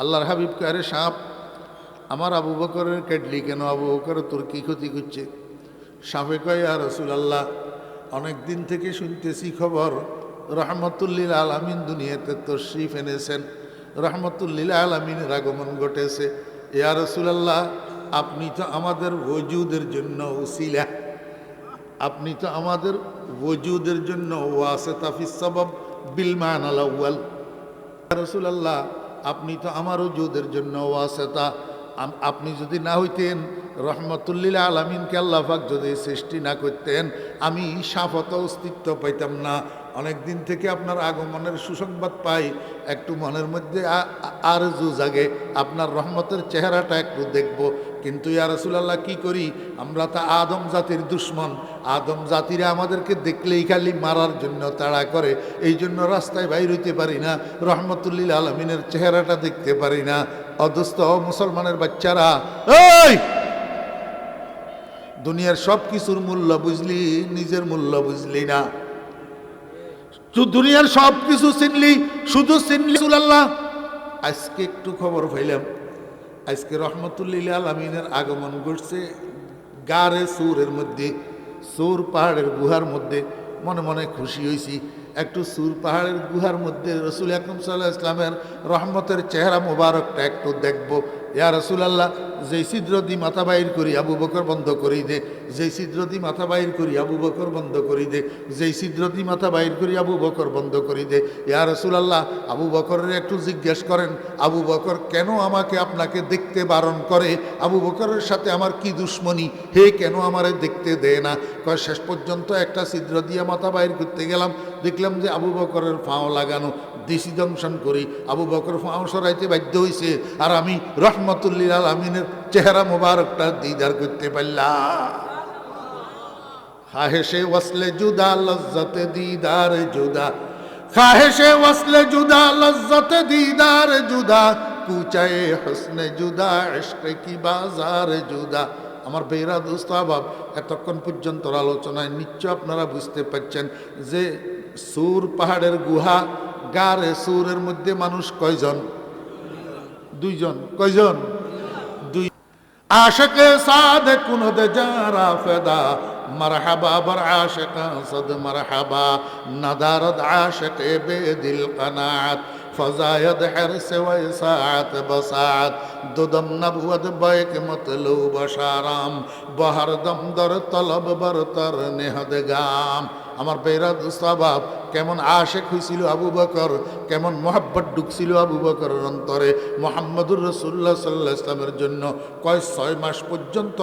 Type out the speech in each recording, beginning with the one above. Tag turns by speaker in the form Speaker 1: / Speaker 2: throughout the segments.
Speaker 1: আল্লাহর হাবিব কে, আরে সাপ, আমার আবু বকরের কেটলি কেন? আবু বকর তোর কি ক্ষতি করছে? সাপে কয়, ইয়া রাসূলুল্লাহ, অনেক দিন থেকে শুনতেছি খবর রহমতুল্লিল আলামিন দুনিয়াতে তশরিফ এনেছেন, রহমতুল্লিল আলামিনের আগমন ঘটেছে। ইয়া রাসূলুল্লাহ, আপনি তো আমাদের ওজুদের জন্য উসিলা, আপনি তো আমাদের ওজুদের জন্য ওয়াসিতা ফিস সাবাব বিল মানাল আউয়াল। ইয়া রাসূলুল্লাহ, আপনি তো আমার ওজুদের জন্য ওয়াসিতা। আপনি যদি না হইতেন, রহমতুল্লিল আলামিনকে আল্লাহ পাক যদি সৃষ্টি না করতেন, আমি সাফত অস্তিত্ব পাইতাম না। অনেক দিন থেকে আপনার আগমনের সুসংবাদ পাই, একটু মনের মধ্যে আরজু জাগে আপনার রহমতের চেহারাটা একটু দেখব। কিন্তু ইয়া রাসূলুল্লাহ, কি করি? আমরা তো আদম জাতির দুশ্মন, আদম জাতিরা আমাদেরকে দেখলেই খালি মারার জন্য তাড়া করে, এই জন্য রাস্তায় বাইর হইতে পারি না, রহমতুল্লিল আলামিনের চেহারাটা দেখতে পারি না। অদস্ত মুসলমানের বাচ্চারা, এই দুনিয়ার সব কিছুর মূল্য বুঝলি, নিজের মূল্য বুঝলি না। দুনিয়ার সব কিছু চিনলি, শুধু চিনলি রাসূলুল্লাহ। আজকে একটু খবর পাইলাম, আজকে রহমতুল্লিল আলামিনের আগমন ঘটছে গারে সুরের মধ্যে, সুর পাহাড়ের গুহার মধ্যে। মনে মনে খুশি হয়েছি, একটু সুর পাহাড়ের গুহার মধ্যে রসুল আকরাম সাল্লাল্লাহু আলাইহি ওয়াসাল্লামের রহমতের চেহারা মোবারকটা একটু দেখব। ইয়া রাসূলুল্লাহ, যেই ছিদ্র দি মাথা বাইর করি আবু বকর বন্ধ করি দে, যেই ছিদ্র দি মাথা বাইর করি আবু বকর বন্ধ করি দে, যেই ছিদ্র দি মাথা বাইর করি আবু বকর বন্ধ করি দে। ইয়া রাসূলুল্লাহ, আবু বকরের একটু জিজ্ঞেস করেন, আবু বকর কেন আমাকে আপনাকে দেখতে বারণ করে? আবু বকরের সাথে আমার কি দুশ্মনী? হে কেন আমারে দেখতে দেয় না? কয়, শেষ পর্যন্ত একটা ছিদ্র দিয়ে মাথা বাইর করতে গেলাম, দেখলাম যে আবু বকরের ফাও লাগানো, দেশি দংশন করি, আবু বকর ফাও সরাইতে বাধ্য হয়েছে, আর আমি রহমতুল্লিল আলামিনের চেহারা মোবারকটা দিদার করতে পারলাম। খাহেশে ওয়াসলে জুদা লজ্জতে দিদার জুদা, খাহেশে ওয়াসলে জুদা লজ্জতে দিদার জুদা, কুচায়ে হুসনে জুদা ইশকে কি বাজার জুদা। আমার বেরা দোস্ত আবাব, এতক্ষণ পর্যন্ত আলোচনায় নিশ্চয় আপনারা বুঝতে পারছেন যে সুর পাহাড়ের গুহা, গারে সুরের মধ্যে মানুষ কয়জন? দুইজন। কয়জন? দুই। আশিকে সাদে কুনদ জারা ফেদা, মারহাবা বর আশিকা সদ মারহাবা, নাদারদ আশিকে বেদিল কনাত, ফজায়দ হরসে ওয়াসাত বসাত, দুদম নবুয়ত বাইক মতলুব শারাম, বহরদম দর তলব বরতর নেহদ গাম। আমার বেরা দুস্তাবাব, কেমন আশেক হয়েছিল আবু বকর, কেমন মোহাব্বত ঢুকছিল আবু বকরের অন্তরে মুহাম্মদুর রাসূলুল্লাহ সাল্লাল্লাহু আলাইহি ওয়াসাল্লামের জন্য। কয় 6 মাস পর্যন্ত,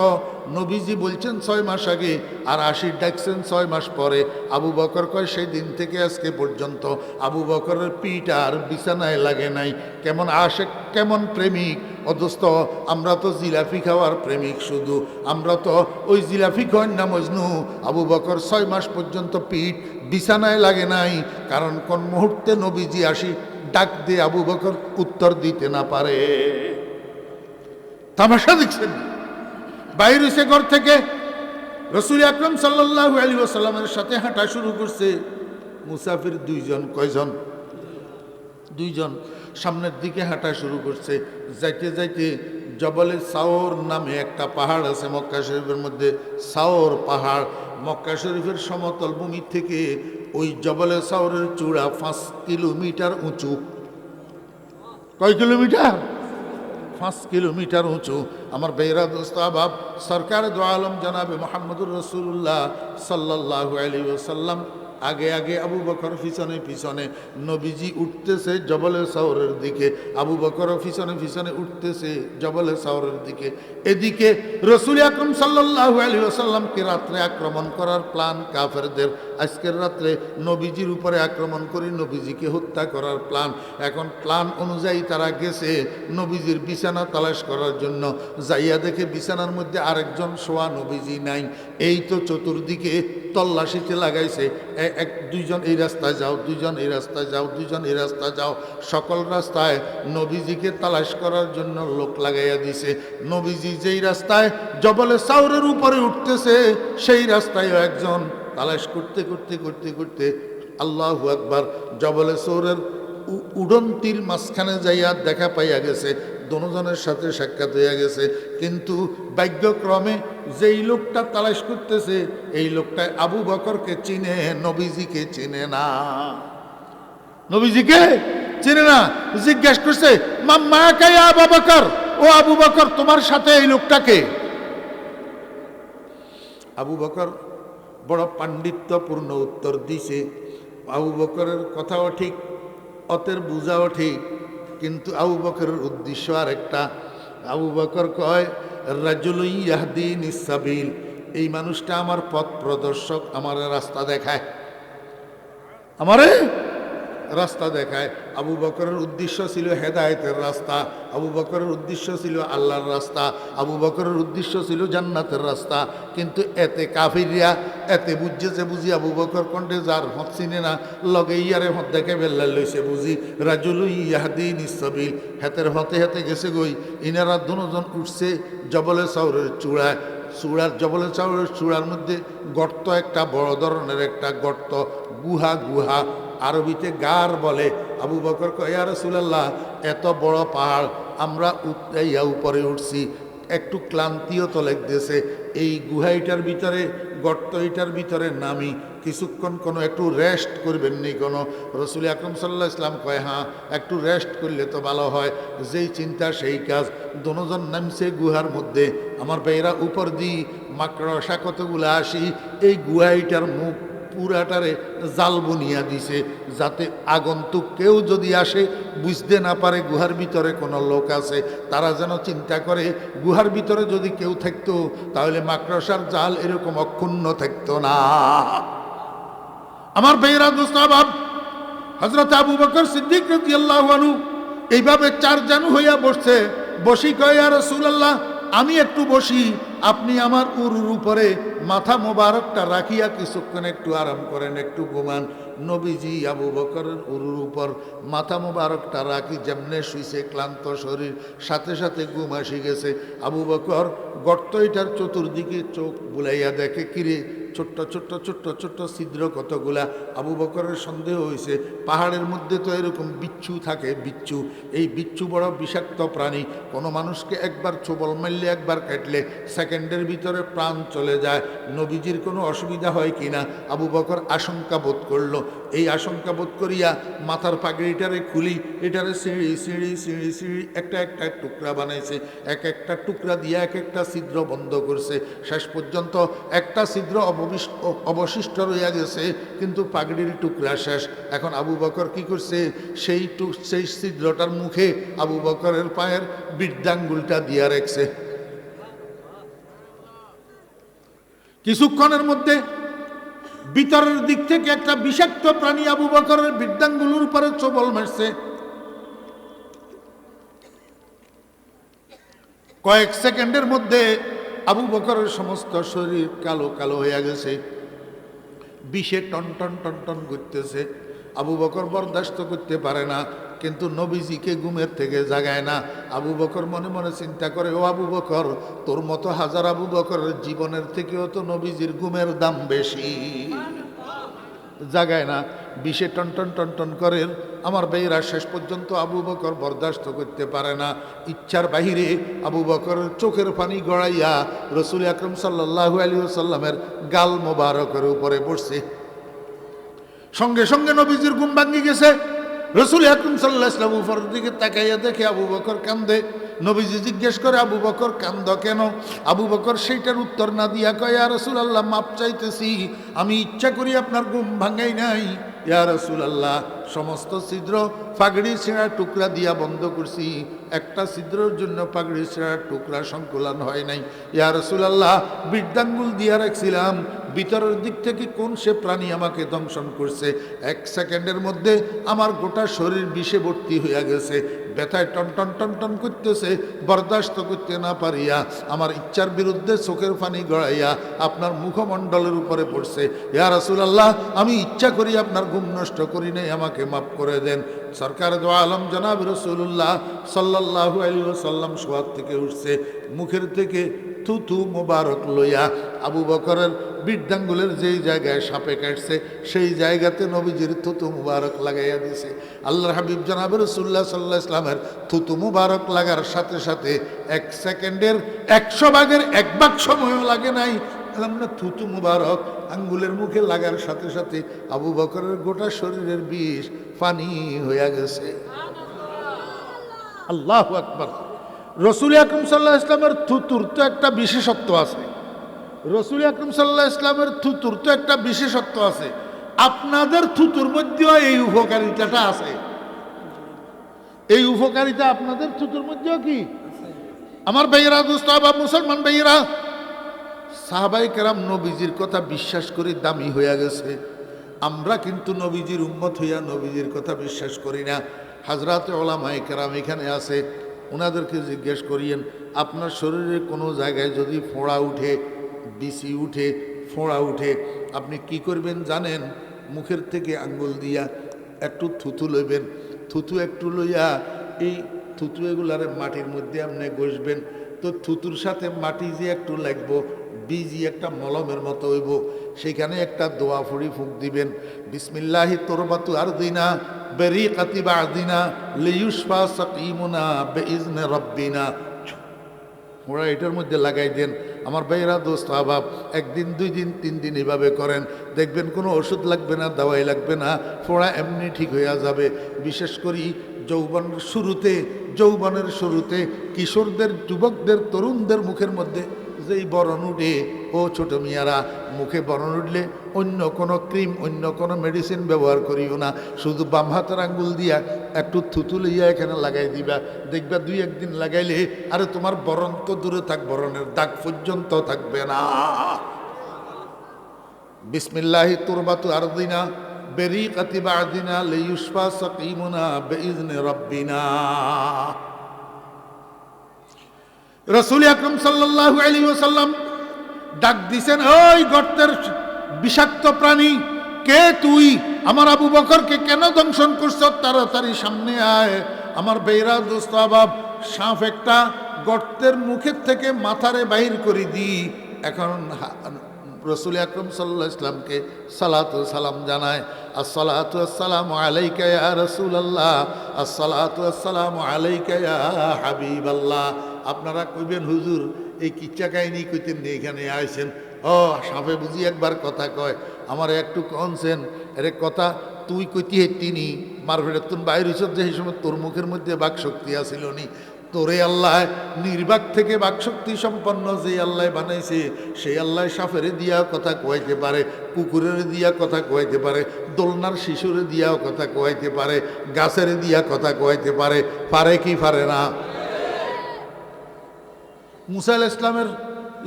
Speaker 1: নবীজি বলছেন 6 মাস আগে, আর আশির ডাকছেন 6 মাস পরে। আবু বকর কয় সেই দিন থেকে আজকে পর্যন্ত আবু বকরের পিঠ আর বিছানায় লাগে নাই। কেমন আশেক, কেমন প্রেমিক। অদস্ত আমরা তো জিলাপি খাওয়ার প্রেমিক শুধু, আমরা তো ওই জিলাপি খাওয়ার না মজনু। আবু বকর 6 মাস পর্যন্ত পিঠ বিছানায় লাগে নাই, কারণ কোন মুহূর্তে নবীজি আসি ডাক দিয়ে আবু বকর উত্তর দিতে না পারে। তামাশা দেখছেন, বাইরে এসে ঘর থেকে রাসূল আকরাম সাল্লাল্লাহু আলাইহি ওয়াসাল্লামের সাথে হাঁটা শুরু করছে মুসাফির দুইজন। কয়জন? দুইজন। সামনের দিকে হাঁটা শুরু করছে, যাইতে যাইতে জবলে সাওর নামে একটা পাহাড় আছে মক্কা শরীফের মধ্যে, সাওর পাহাড়। মক্কা শরীফের সমতল ভূমি থেকে ওই জবলে সাওরের চূড়া 5 কিলোমিটার উঁচু। কয় কিলোমিটার? 5 কিলোমিটার উঁচু। আমার বেরা দোস্ত আবাব, সরকার দো আলম জনাবে মুহাম্মদুর রাসূলুল্লাহ সাল্লাল্লাহু আলাইহি ওয়াসাল্লাম আগে আগে, আবু বকর পিছনে পিছনে। নবীজি উঠতেছে জবলে সাওরের দিকে, আবু বকর পিছনে পিছনে উঠতেছে জবলে সাওরের দিকে। এদিকে রাসূল আকরাম সাল্লাল্লাহু আলাইহি ওয়াসাল্লামকে রাত্রে আক্রমণ করার প্ল্যান কাফেরদের। আজকের রাত্রে নবীজির উপরে আক্রমণ করে নবীজিকে হত্যা করার প্ল্যান। এখন প্ল্যান অনুযায়ী তারা গেছে নবীজির বিছানা তালাশ করার জন্য। যাইয়া দেখে বিছানার মধ্যে আরেকজন শোয়া, নবীজি নাই। এই তো চতুর্দিকে তল্লাশিতে লাগাইছে, দুইজন এই রাস্তায় যাও, দুইজন এই রাস্তায় যাও, দুইজন এই রাস্তায় যাও। সকল রাস্তায় নবীজিকে তালাশ করার জন্য লোক লাগাইয়া দিছে। নবীজি যেই রাস্তায় জবলে সাওরের উপরে উঠতেছে, সেই রাস্তায় একজন তালাশ করতে করতে করতে করতে, আল্লাহু আকবার, জবলে সাওরের উড়ন্তির মাঝখানে যাইয়া দেখা পাইয়া গেছে, দোনোজনের সাথে সাক্ষাৎ হইয়া গেছে। কিন্তু ভাগ্যক্রমে যেই লোকটা তালাশ করতেছে এই লোকটা আবু বকরকে চিনে, নবীজিকে চিনে না। নবীজিকে চিনে না। জিজ্ঞাসা করছে, মা কায়া আবু বকর, ও আবু বকর তোমার সাথে এই লোকটাকে? আবু বকর বড় পাণ্ডিত্যপূর্ণ উত্তর দিছে। আবু বকরের কথাও ঠিক, অতের বুঝাও ঠিক, কিন্তু আবু বকরের উদ্দেশ্য আর একটা। আবু বকর কয়, রাজুলুন ইয়াহদিনিস সাবিল, এই মানুষটা আমার পথ প্রদর্শক, আমার রাস্তা দেখায়, আমারে রাস্তা দেখায়। আবু বকরের উদ্দেশ্য ছিল হেদায়েতের রাস্তা, আবু বকরের উদ্দেশ্য ছিল আল্লাহর রাস্তা, আবু বকরের উদ্দেশ্য ছিল জান্নাতের রাস্তা। কিন্তু এতে কাফিররা এতে বুঝছে বুঝি আবু বকর কণ্ঠে যার হত চিনে না, লগে ইয়ারে হত দেখে বেল্লা লইছে বুঝি রাজুলুন ইয়াহদিনিস সাবিল। হেতের হতে হেতে গেছে গই। ইনারা দুজন উঠছে জবলে সাউরের চূড়ায়। জবলে চাউরের চূড়ার মধ্যে গর্ত, একটা বড় ধরনের একটা গর্ত, গুহা। আরবিতে গার বলে। আবু বকর কয়, ইয়া রাসূলুল্লাহ, এত বড় পাহাড় আমরা উঠাইয়া উপরে উঠছি, একটু ক্লান্তিও তো লাগতেছে। এই গুহাইটার ভিতরে, গর্ত এইটার ভিতরে নামি কিছুক্ষণ কোনো একটু রেস্ট করবেন নি কোনো? রসুল আকরম সাল্লাল্লাহু আলাইহি ওয়াসাল্লাম কয়, হ্যাঁ একটু রেস্ট করলে তো ভালো হয়। যেই চিন্তা সেই কাজ। দুজন নামছে গুহার মধ্যে। আমার ভাইরা উপর দিয়ে মাকড়সা কতগুলো আসি এই গুহাইটার মুখ পুরাটারে জাল বুনিয়া দিছে, যাতে আগন্তুক কেউ যদি আসে বুঝতে না পারে গুহার ভিতরে কোনো লোক আছে। তারা যেন চিন্তা করে গুহার ভিতরে যদি কেউ থাকতো তাহলে মাকড়সার জাল এরকম অক্ষুণ্ণ থাকতো না। আমার ভাইরা দোস্তাবাব, হযরত আবু বকর সিদ্দিক রাদিয়াল্লাহু আনহু এইভাবে চারজন হইয়া বসছে। বসি কয়, ইয়া রাসূলুল্লাহ, আমি একটু বসি, আপনি আমার উরুর উপরে মাথা মোবারকটা রাখিয়া কিছুক্ষণ একটু আরাম করেন, একটু ঘুমান। নবীজি আবু বকরের উরুর উপর মাথা মোবারকটা রাখি যেমনে শুইছে, ক্লান্ত শরীর, সাথে সাথে ঘুম আসি গেছে। আবু বকর গর্ত এটার চতুর্দিকে চোখ বুলাইয়া দেখে, কিরে ছোট্ট ছোট্ট ছোট্ট ছোট্ট ছিদ্র কতগুলা। আবু বকরের সন্দেহ হয়েছে, পাহাড়ের মধ্যে তো এরকম বিচ্ছু থাকে, বিচ্ছু। এই বিচ্ছু বড় বিষাক্ত প্রাণী, কোনো মানুষকে একবার ছোবল মারলে, একবার কাটলে সেকেন্ডের ভিতরে প্রাণ চলে যায়। নবীজির কোনো অসুবিধা হয় কিনা আবু বকর আশঙ্কা বোধ করলো। এই আশঙ্কা বোধ করিয়া মাথার পাগড়িটারে খুলি, এটারে সিঁড়ি সিঁড়ি সিঁড়ি সিঁড়ি একটা একটা টুকরা বানাইছে। এক একটা টুকরা দিয়ে এক একটা ছিদ্র বন্ধ করছে। শেষ পর্যন্ত একটা ছিদ্র অবশিষ্ট রইয়া গেছে, কিন্তু পাগড়ির টুকরা শেষ। এখন আবু বকর কি করছে, সেই ছিদ্রটার মুখে আবু বকরের পায়ের বৃদ্ধাঙ্গুলটা দিয়া রাখছে। কিছুক্ষণের মধ্যে ভিতরের দিক থেকে একটা বিষাক্ত প্রাণী আবু বকরের বৃদ্ধাঙ্গুলের উপরে ছোবল মারছে। কয়েক সেকেন্ডের মধ্যে আবু বকরের সমস্ত শরীর কালো কালো হয়ে গেছে, বিষে টন টন টন টন করতেছে। আবু বকর বরদাস্ত করতে পারে না, কিন্তু নবীজিকে ঘুমের থেকে জাগায় না। আবু বকর মনে মনে চিন্তা করে, ও আবু বকর, তোর মতো হাজার আবু বকরের জীবনের থেকেও তো নবীজির ঘুমের দাম বেশি। জাগায় না, বিষে টন টন টন টন করে। আমার ভাইরা, শেষ পর্যন্ত আবু বকর বরদাস্ত করতে পারে না। ইচ্ছার বাহিরে আবু বকরের চোখের পানি গড়াইয়া রসুল আকরম সাল্লাল্লাহু আলাইহি ওয়াসাল্লামের গাল মোবারকের উপরে পড়ছে। সঙ্গে সঙ্গে নবীজির ঘুম ভাঙি গেছে। রসুল আকরম সাল্লাল্লাহু আলাইহি ওয়াসাল্লাম উপরের দিকে তাকাইয়া দেখে আবু বকর কান্দে। নবীজি জিজ্ঞেস করে, আবু বকর কান্দ কেন? আবু বকর সেইটার উত্তর না দিয়া কয়, ইয়া রাসূলুল্লাহ, মাপ চাইতেছি, আমি ইচ্ছা করি আপনার ঘুম ভাঙাই নাই। ইয়া রাসূলুল্লাহ, সমস্ত ছিদ্র পাগড়ি ছেঁড়ার টুকরা দিয়া বন্ধ করছি, একটা ছিদ্রের জন্য পাগড়ি ছেঁড়ার টুকরা সংকুলন হয় নাই। ইয়া রাসূলুল্লাহ, বৃদ্ধাঙ্গুল দিয়া রাখছিলাম, ভিতরের দিক থেকে কোন সে প্রাণী আমাকে দংশন করছে। এক সেকেন্ডের মধ্যে আমার গোটা শরীর বিষে ভর্তি হইয়া গেছে, ব্যথায় টন টন টন টন করতেছে। বরদাস্ত করতে না পারিয়া আমার ইচ্ছার বিরুদ্ধে চোখের পানি গড়াইয়া আপনার মুখমণ্ডলের উপরে পড়ছে। ইয়া রাসূলুল্লাহ, আমি ইচ্ছা করি আপনার ঘুম নষ্ট করি নাই, আমাকে মাফ করে দেন। সরকার দো আলম জনাব রাসূলুল্লাহ সাল্লাল্লাহু আলাইহি ওয়াসাল্লাম শোয়ার থেকে উঠছে, মুখের থেকে থুতু মুবারক লইয়া আবু বকরের বৃদ্ধাঙ্গুলের যেই জায়গায় সাপে কাটছে সেই জায়গাতে নবীজির থুতু মুবারক লাগাইয়া দিছে। আল্লাহর হাবিব জনাব রাসূলুল্লাহ সাল্লাল্লাহু আলাইহি ওয়াসাল্লামের থুতু মুবারক লাগার সাথে সাথে 1 সেকেন্ডের 100 ভাগের 1 ভাগ সময়ও লাগে নাই, না থুতু মুবারক আঙ্গুলের মুখে লাগার সাথে সাথে আবু বকরের গোটা শরীরের বিষ পানি হইয়া গেছে। আল্লাহু আকবার। রসুল আকরাম সাল্লাল্লাহু আলাইহি ওয়াসাল্লামের থুতুর তো একটা বিশেষত্ব আছে। রসুল আকরাম সাল্লাল্লাহু আলাইহি ওয়াসাল্লামের থুতুর তো একটা বিশেষত্ব আছে। আপনাদের থুতুর মধ্যেও এই উপকারিতাটা আছে। এই উপকারিতা আপনাদের থুতুর মধ্যেও কি আমার ভাইয়েরা, দোস্ত বা মুসলমান ভাইয়েরা, সাহাবায়ে কেরাম নবীজির কথা বিশ্বাস করে দামি হইয়া গেছে। আমরা কিন্তু নবীজির উম্মত হইয়া নবীজির কথা বিশ্বাস করি না। হাজরাতে ওলামায়ে কেরাম এখানে আছে, ওনাদেরকে জিজ্ঞেস করিয়েন আপনার শরীরে কোনো জায়গায় যদি ফোঁড়া উঠে, বিসি উঠে, ফোঁড়া উঠে, আপনি কি করবেন জানেন? মুখের থেকে আঙ্গুল দিয়া একটু থুতু লইবেন। থুতু একটু লইয়া এই থুতু এগুলারে মাটির মধ্যে আপনি ঘষবেন। তো থুতুর সাথে মাটি যে একটু লাগবো, বীজি একটা মলমের মতো হইব, সেখানে একটা দোয়া ফুড়ি ফুঁক দিবেন, বিসমিল্লাহি তরবাতু আরদিনা বেরিকাতি বাদিনা লিয়ুশফা সাকিমুনা বিইজনি রাব্বিনা। ওরা এটার মধ্যে লাগাই দেন। আমার ভাইয়েরা, দোস্ত আহবাব, 1 দিন 2 দিন 3 দিন এভাবে করেন, দেখবেন কোনো ওষুধ লাগবে না, দাওয়াই লাগবে না, ফোড়া এমনি ঠিক হইয়া যাবে। বিশেষ করি যৌবনের শুরুতে কিশোরদের, যুবকদের, তরুণদের মুখের মধ্যে যেই বরণ উঠে, ও ছোট মিয়ারা, মুখে বরণ উঠলে অন্য কোনো ক্রিম, অন্য কোনো মেডিসিন ব্যবহার করিও না, শুধু বাম হাতের আঙ্গুল দিয়া একটু থুতু লইয়া এখানে লাগাই দিবা। দেখবা 2-1 দিন লাগাইলে আরে তোমার বরণ তো দূরে থাক, বরণের দাগ পর্যন্ত থাকবে না। বিসমিল্লাহি তুরবাতু আরদিনা বেরিকাতি বাদিনা লিয়ুশফা সাকিমুনা বিইজনি রাব্বিনা। রাসূল আকরাম সাল্লাল্লাহু আলাইহি ওয়াসাল্লাম ডাক দিছেন, ওই গর্তের বিষাক্ত প্রাণী, কে তুই? আমার আবু বকরকে কেন দংশন করছ? তাড়াতাড়ি সামনে আয়। আমার বেইরা, দোস্ত আহবাব, সাপ একটা গর্তের মুখের থেকে মাথারে বাহির করে দি। এখন রসুল আকরাম সাল্লাল্লাহু আলাইহি ওয়াসাল্লামকে সালাতু সালাম জানায়, আসসালাতু আসসালামু আলাইকা ইয়া রাসূলুল্লাহ, আসসালাতু আসসালামু আলাইকা ইয়া হাবিবাল্লাহ। আপনারা কইবেন হুজুর এই কিচ্ছা কাহিনী কইতেন নি, এখানে আইছেন, ও সাপে বুঝি একবার কথা কয়, আমার একটু কনছেন, এর কথা তুই কইতি হেতিনি মারফেটের তুন বাইর হইছ, যে এই সময় তোর মুখের মধ্যে বাক শক্তি আসিল নি। তোরে আল্লাহ নির্বাক থেকে বাকশক্তি সম্পন্ন যে আল্লাহ বানাইছে, সেই আল্লাহ সাফেরে দিয়া কথা কইতে পারে, কুকুরের দিয়া কথা কইতে পারে, দোলনার শিশুরে দিয়াও কথা কইতে পারে, গাছের দিয়া কথা কইতে পারে, পারে কি পারে না? মুসা আলাইহিস সালামের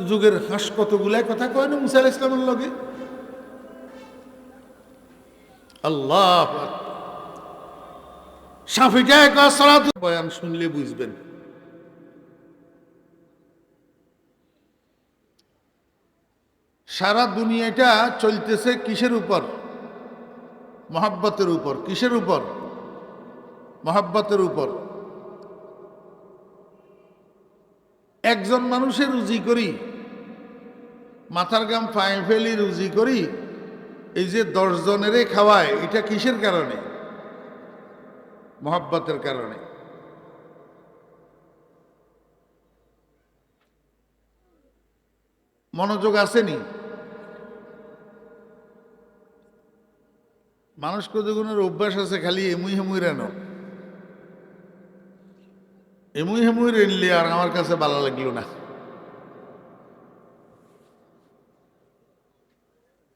Speaker 1: যুগের হাঁস কতগুলাই কথা কয় না মুসা আলাইহিস সালামের লগে। আল্লাহ সাফিটা সালাত বয়ান শুনলে বুঝবেন। সারা দুনিয়াটা চলতেছে কিসের উপর? মহাব্বতের উপর। কিসের উপর? মহাব্বতের উপর। একজন মানুষের রুজি করি, মাথার গাম পায়ে ফেলি রুজি করি, এই যে 10 জনেরে খাওয়ায়, এটা কিসের কারণে? মহাব্বতের কারণে। মনোযোগ আসেনি? মানুষ কতগুণের অভ্যাস আছে খালি এমুই হেমুই রেন, এমুই হেমুই রেনলে আর আমার কাছে ভালো লাগলো না।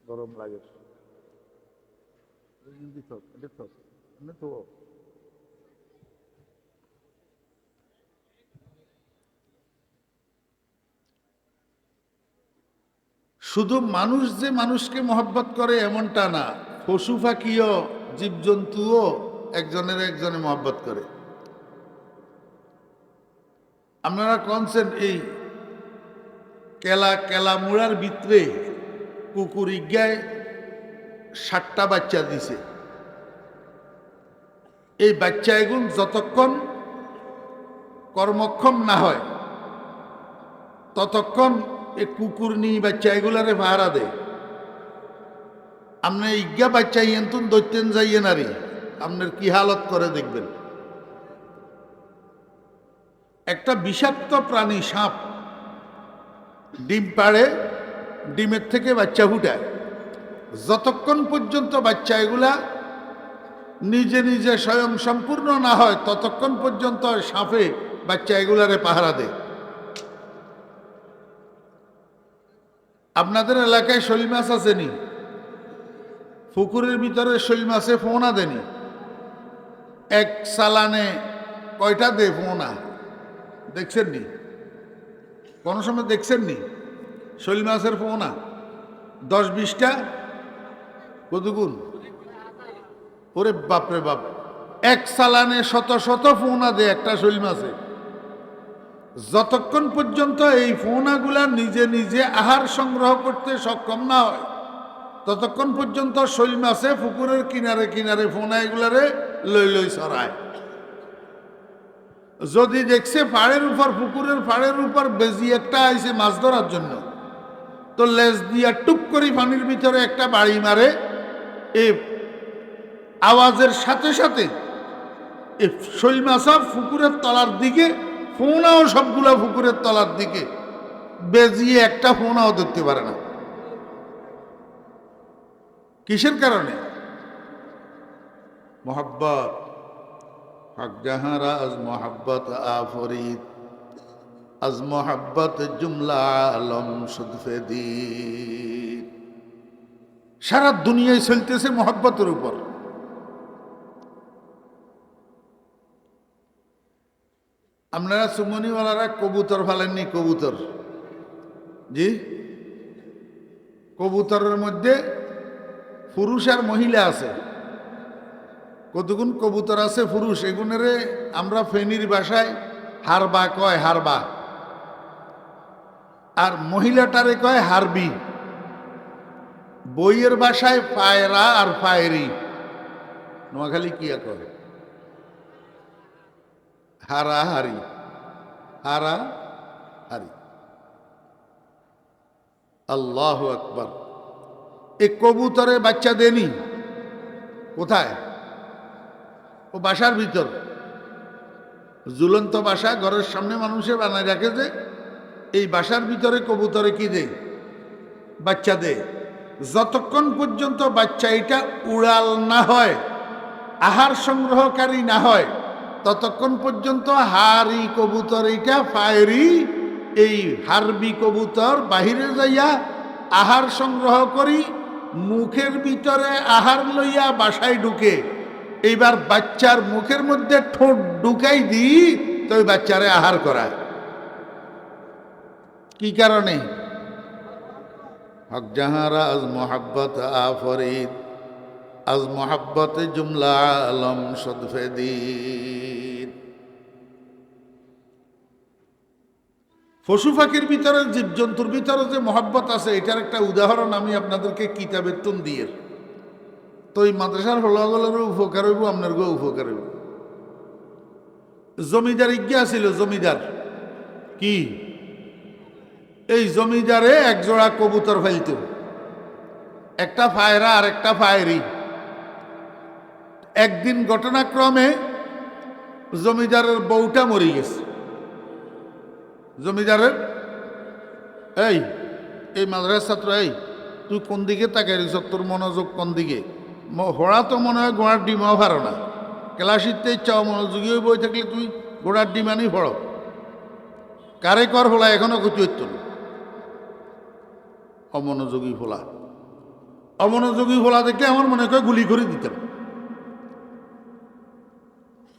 Speaker 1: গরম লাগে তো। শুধু মানুষ যে মানুষকে মহব্বত করে এমনটা না, পশু পাখিও, জীবজন্তুও একজনের একজনে মহব্বত করে। আপনারা কনসেন এই কেলা মুড়ার ভিতরে কুকুর ইজ্ঞায় 60টা বাচ্চা দিছে। এই বাচ্চা এগুন যতক্ষণ কর্মক্ষম না হয়, ততক্ষণ এই কুকুর নিয়ে বাচ্চা এগুলারে ভাড়া দেয়। আপনি ইজ্ঞা বাচ্চা ইয়েন্তুন দৈত্যেন যাইয়ে নারী আপনার কি হালত করে দেখবেন। একটা বিষাক্ত প্রাণী সাপ ডিম পাড়ে, ডিমের থেকে বাচ্চা ফুটায়। যতক্ষণ পর্যন্ত বাচ্চা এগুলা নিজে নিজে স্বয়ং সম্পূর্ণ না হয় ততক্ষণ পর্যন্ত সাপে বাচ্চা এগুলারে পাহারা দেয়। আপনাদের এলাকায় শৈল মাছ আসেনি? পুকুরের ভিতরে শৈল মাছে ফোনা দেনি। এক সালানে কয়টা দে ফোনা দেখছেন নি? কোনো সময় দেখছেন নি শৈল মাছের ফোনা? 10-20টা কতগুণ? ওরে বাপরে বাপ, এক সালানে শত শত ফোনা দেয় একটা শৈল মাছে। যতক্ষণ পর্যন্ত এই ফোনাগুলা নিজে নিজে আহার সংগ্রহ করতে সক্ষম না হয় ততক্ষণ পর্যন্ত শৈল মাছে পুকুরের কিনারে কিনারে ফোনা এগুলারে লই লই ছড়ায়। যদি দেখছে পাড়ের উপর, পুকুরের পাড়ের উপর বেজি একটা আইছে মাছ ধরার জন্য, তো লেজ দিয়া টুক করে পানির ভিতরে একটা বাড়ি মারে। এই আওয়াজের সাথে সাথে এই শৈল মাছ পুকুরের তলার দিকে, ফোনাও সবগুলা পুকুরের তলার দিকে, বেজিয়ে একটা ফোনাও ধরতে পারে না। কিসের কারণে? মোহাব্বত। হক জাহারা আজ মোহাব্বত আফরিদ, আজ মোহাব্বত জুমলা আলম সুদফেদি। সারা দুনিয়ায় চলতেছে মোহাব্বতের উপর। আপনারা সুমনিওয়ালারা কবুতর ফালেননি? কবুতর, জি, কবুতরের মধ্যে পুরুষ আর মহিলা আছে। কতগুণ কবুতর আছে পুরুষ, এগুনেরে আমরা ফেনীর ভাষায় হারবা কয়, হারবা। আর মহিলাটারে কয় হারবি। বইয়ের ভাষায় পায়রা আর পায়রি। নোয়াখালী কি কয়? হারা হারি, হারা হারি। আল্লাহু আকবার। এই কবুতরে বাচ্চা দেনি কোথায়? ও বাসার ভিতর, ঝুলন্ত বাসা ঘরের সামনে মানুষে বানায় রাখে, যে এই বাসার ভিতরে কবুতরে কি দেয়? বাচ্চা দেয়। যতক্ষণ পর্যন্ত বাচ্চা এটা উড়াল না হয়, আহার সংগ্রহকারী না হয়, ততক্ষণ পর্যন্ত হারি কবুতর এটা ফায়রি, এই হারবি কবুতর বাহিরে যাইয়া আহার সংগ্রহ করি, মুখের ভিতরে আহার লইয়া বাসায় ঢুকে। এইবার বাচ্চার মুখের মধ্যে ঠোঁট ঢুকাই দিই তো ওই বাচ্চারে আহার করায়। কি কারণে? হক জাহারা আজ মোহাব্বত আফরিদ, আজ মোহাব্বত জুমলা আলম সদফেদিন। পশু পাখির ভিতরে, জীবজন্তুর ভিতরে যে মোহাব্বত আছে, এটার একটা উদাহরণ আমি আপনাদেরকে কিতাবের তুন দিয়ে। তো এই মাদ্রাসার হলাগুলোরও উপকার হইব, আপনারও উপকার হইব। জমিদার ইজ্ঞা ছিল, জমিদার কি, এই জমিদারে এক জোড়া কবুতর ফেলত, একটা পায়রা আর একটা পায়রি। একদিন ঘটনাক্রমে জমিদারের বউটা মরে গেছে। জমিদারের এই এই মাদ্রাসার ছাত্র, এই তুই কোন দিকে তাকাই রিস, তোর মনোযোগ কোন দিকে? হড়া তো মনে হয় গোড়ার ডিমাও ভালো না। ক্লাসিতে ইচ্ছাও মনোযোগী হয়ে বই থাকলে তুই গোড়ার ডিমানই পড়ো। কারে কর ফোলা এখনো কিছু হইত না। অমনোযোগী ফোলা, অমনোযোগী ফোলা দেখলে আমার মনে হয় গুলি করে দিতাম।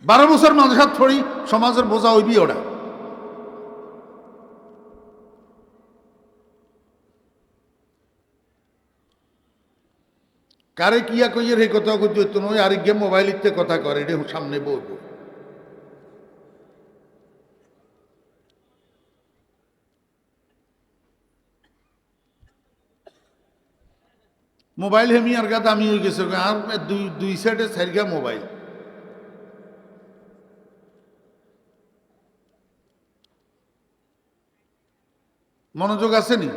Speaker 1: 12 বছর মাদ্রাসাত পড়ি, সমাজের বোঝা হইবি ওটা। কারে কিয়া কইয়ের এই কথা কইতে হইতো না। আরেক গে মোবাইল ইতে কথা করে, এটা সামনে বলবো। মোবাইল হেমি আর গা দামি হয়ে গেছে, আর দুই সাইডে সাইডগা মোবাইল। মনোযোগ আসেনি?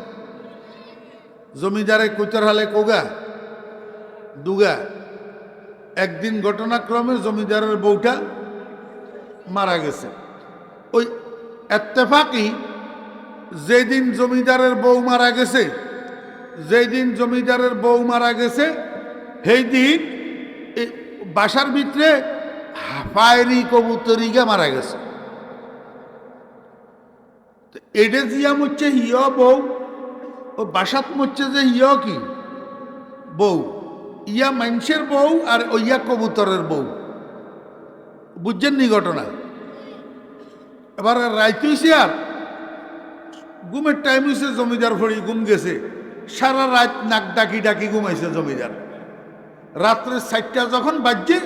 Speaker 1: জমিদারে কইতার হালে কোগা দুগা। একদিন ঘটনাক্রমে জমিদারের বউটা মারা গেছে। ওই এত্তেফাকি যেদিন জমিদারের বউ মারা গেছে, যেদিন জমিদারের বউ মারা গেছে সেই দিন বাসার ভিতরে পায়রি কবুতরিগা মারা গেছে। এটা জিয়া মরছে হিয় বউ, ও বাসাত মরছে যে হিয় কি বউ, ইয়া মানুষের বউ আর ওইয়া কবুতরের বউ। বুঝছেন নি ঘটনা? এবার রাইত হইছে আর ঘুমের টাইম হয়েছে, জমিদার ফড়ি ঘুম গেছে, সারা রাত নাক ডাকি ডাকি ঘুমাইছে জমিদার। রাত্রে 4টা যখন বাজছে,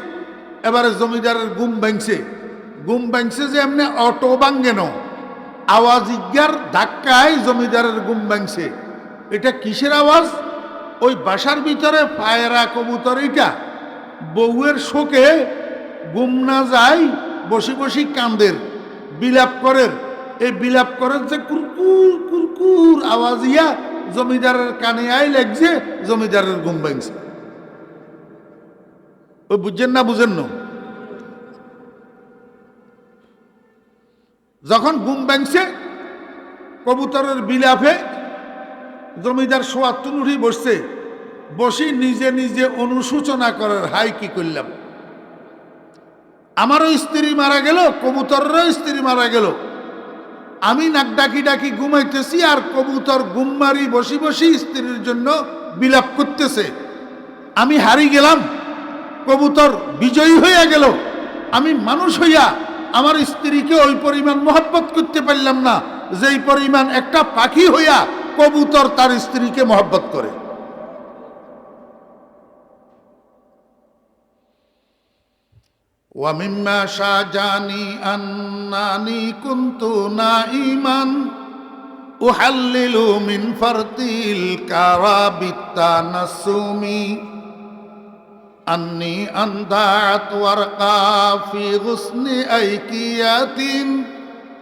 Speaker 1: এবারে জমিদারের ঘুম ভাঙছে। ঘুম ভাঙছে যে এমনি অটো ভাঙ্গে ন, আওয়াজ ইজ্ঞার ধাক্কায় জমিদারের ঘুম ভাঙছে। এটা কিসের আওয়াজ? ওই বাসার ভিতরে পায়রা কবুতর এটা বউয়ের শোকে ঘুম না যায়, বসে বসে কান্দের, বিলাপ করের। এই বিলাপ করের যে কুরকুর কুরকুর আওয়াজ ইয়া জমিদারের কানে আই লাগছে, জমিদারের ঘুম ভাঙছে। ওই বুঝছেন না? বুঝেন না? যখন ঘুম ভাঙছে কবুতরের বিলাপে জমিদার সোয়াত্তুন উঠি বসছে, বসি নিজে নিজে অনুশোচনা করার, হাই কি করলাম, আমারও স্ত্রী মারা গেল, কবুতরেরও স্ত্রী মারা গেল, আমি নাক ডাকি ডাকি ঘুমাইতেছি আর কবুতর ঘুম মারি বসি বসি স্ত্রীর জন্য বিলাপ করতেছে। আমি হারি গেলাম, কবুতর বিজয়ী হইয়া গেল, আমি মানুষ হইয়া আমার স্ত্রীকে ওই পরিমাণ মহব্বত করতে পারলাম না যেই পরিমাণ একটা পাখি হইয়া কবুতর তার স্ত্রীকে মহব্বত করে। ওয়ামিম্মা শাজানি আন্নানি কুনতু নাঈমান উহাল্লিলু মিন ফারতিল কারাবিত তানাসুমি আন্নি আন্দাত ওয়ারকা ফি গুসনি আইকিয়াতিন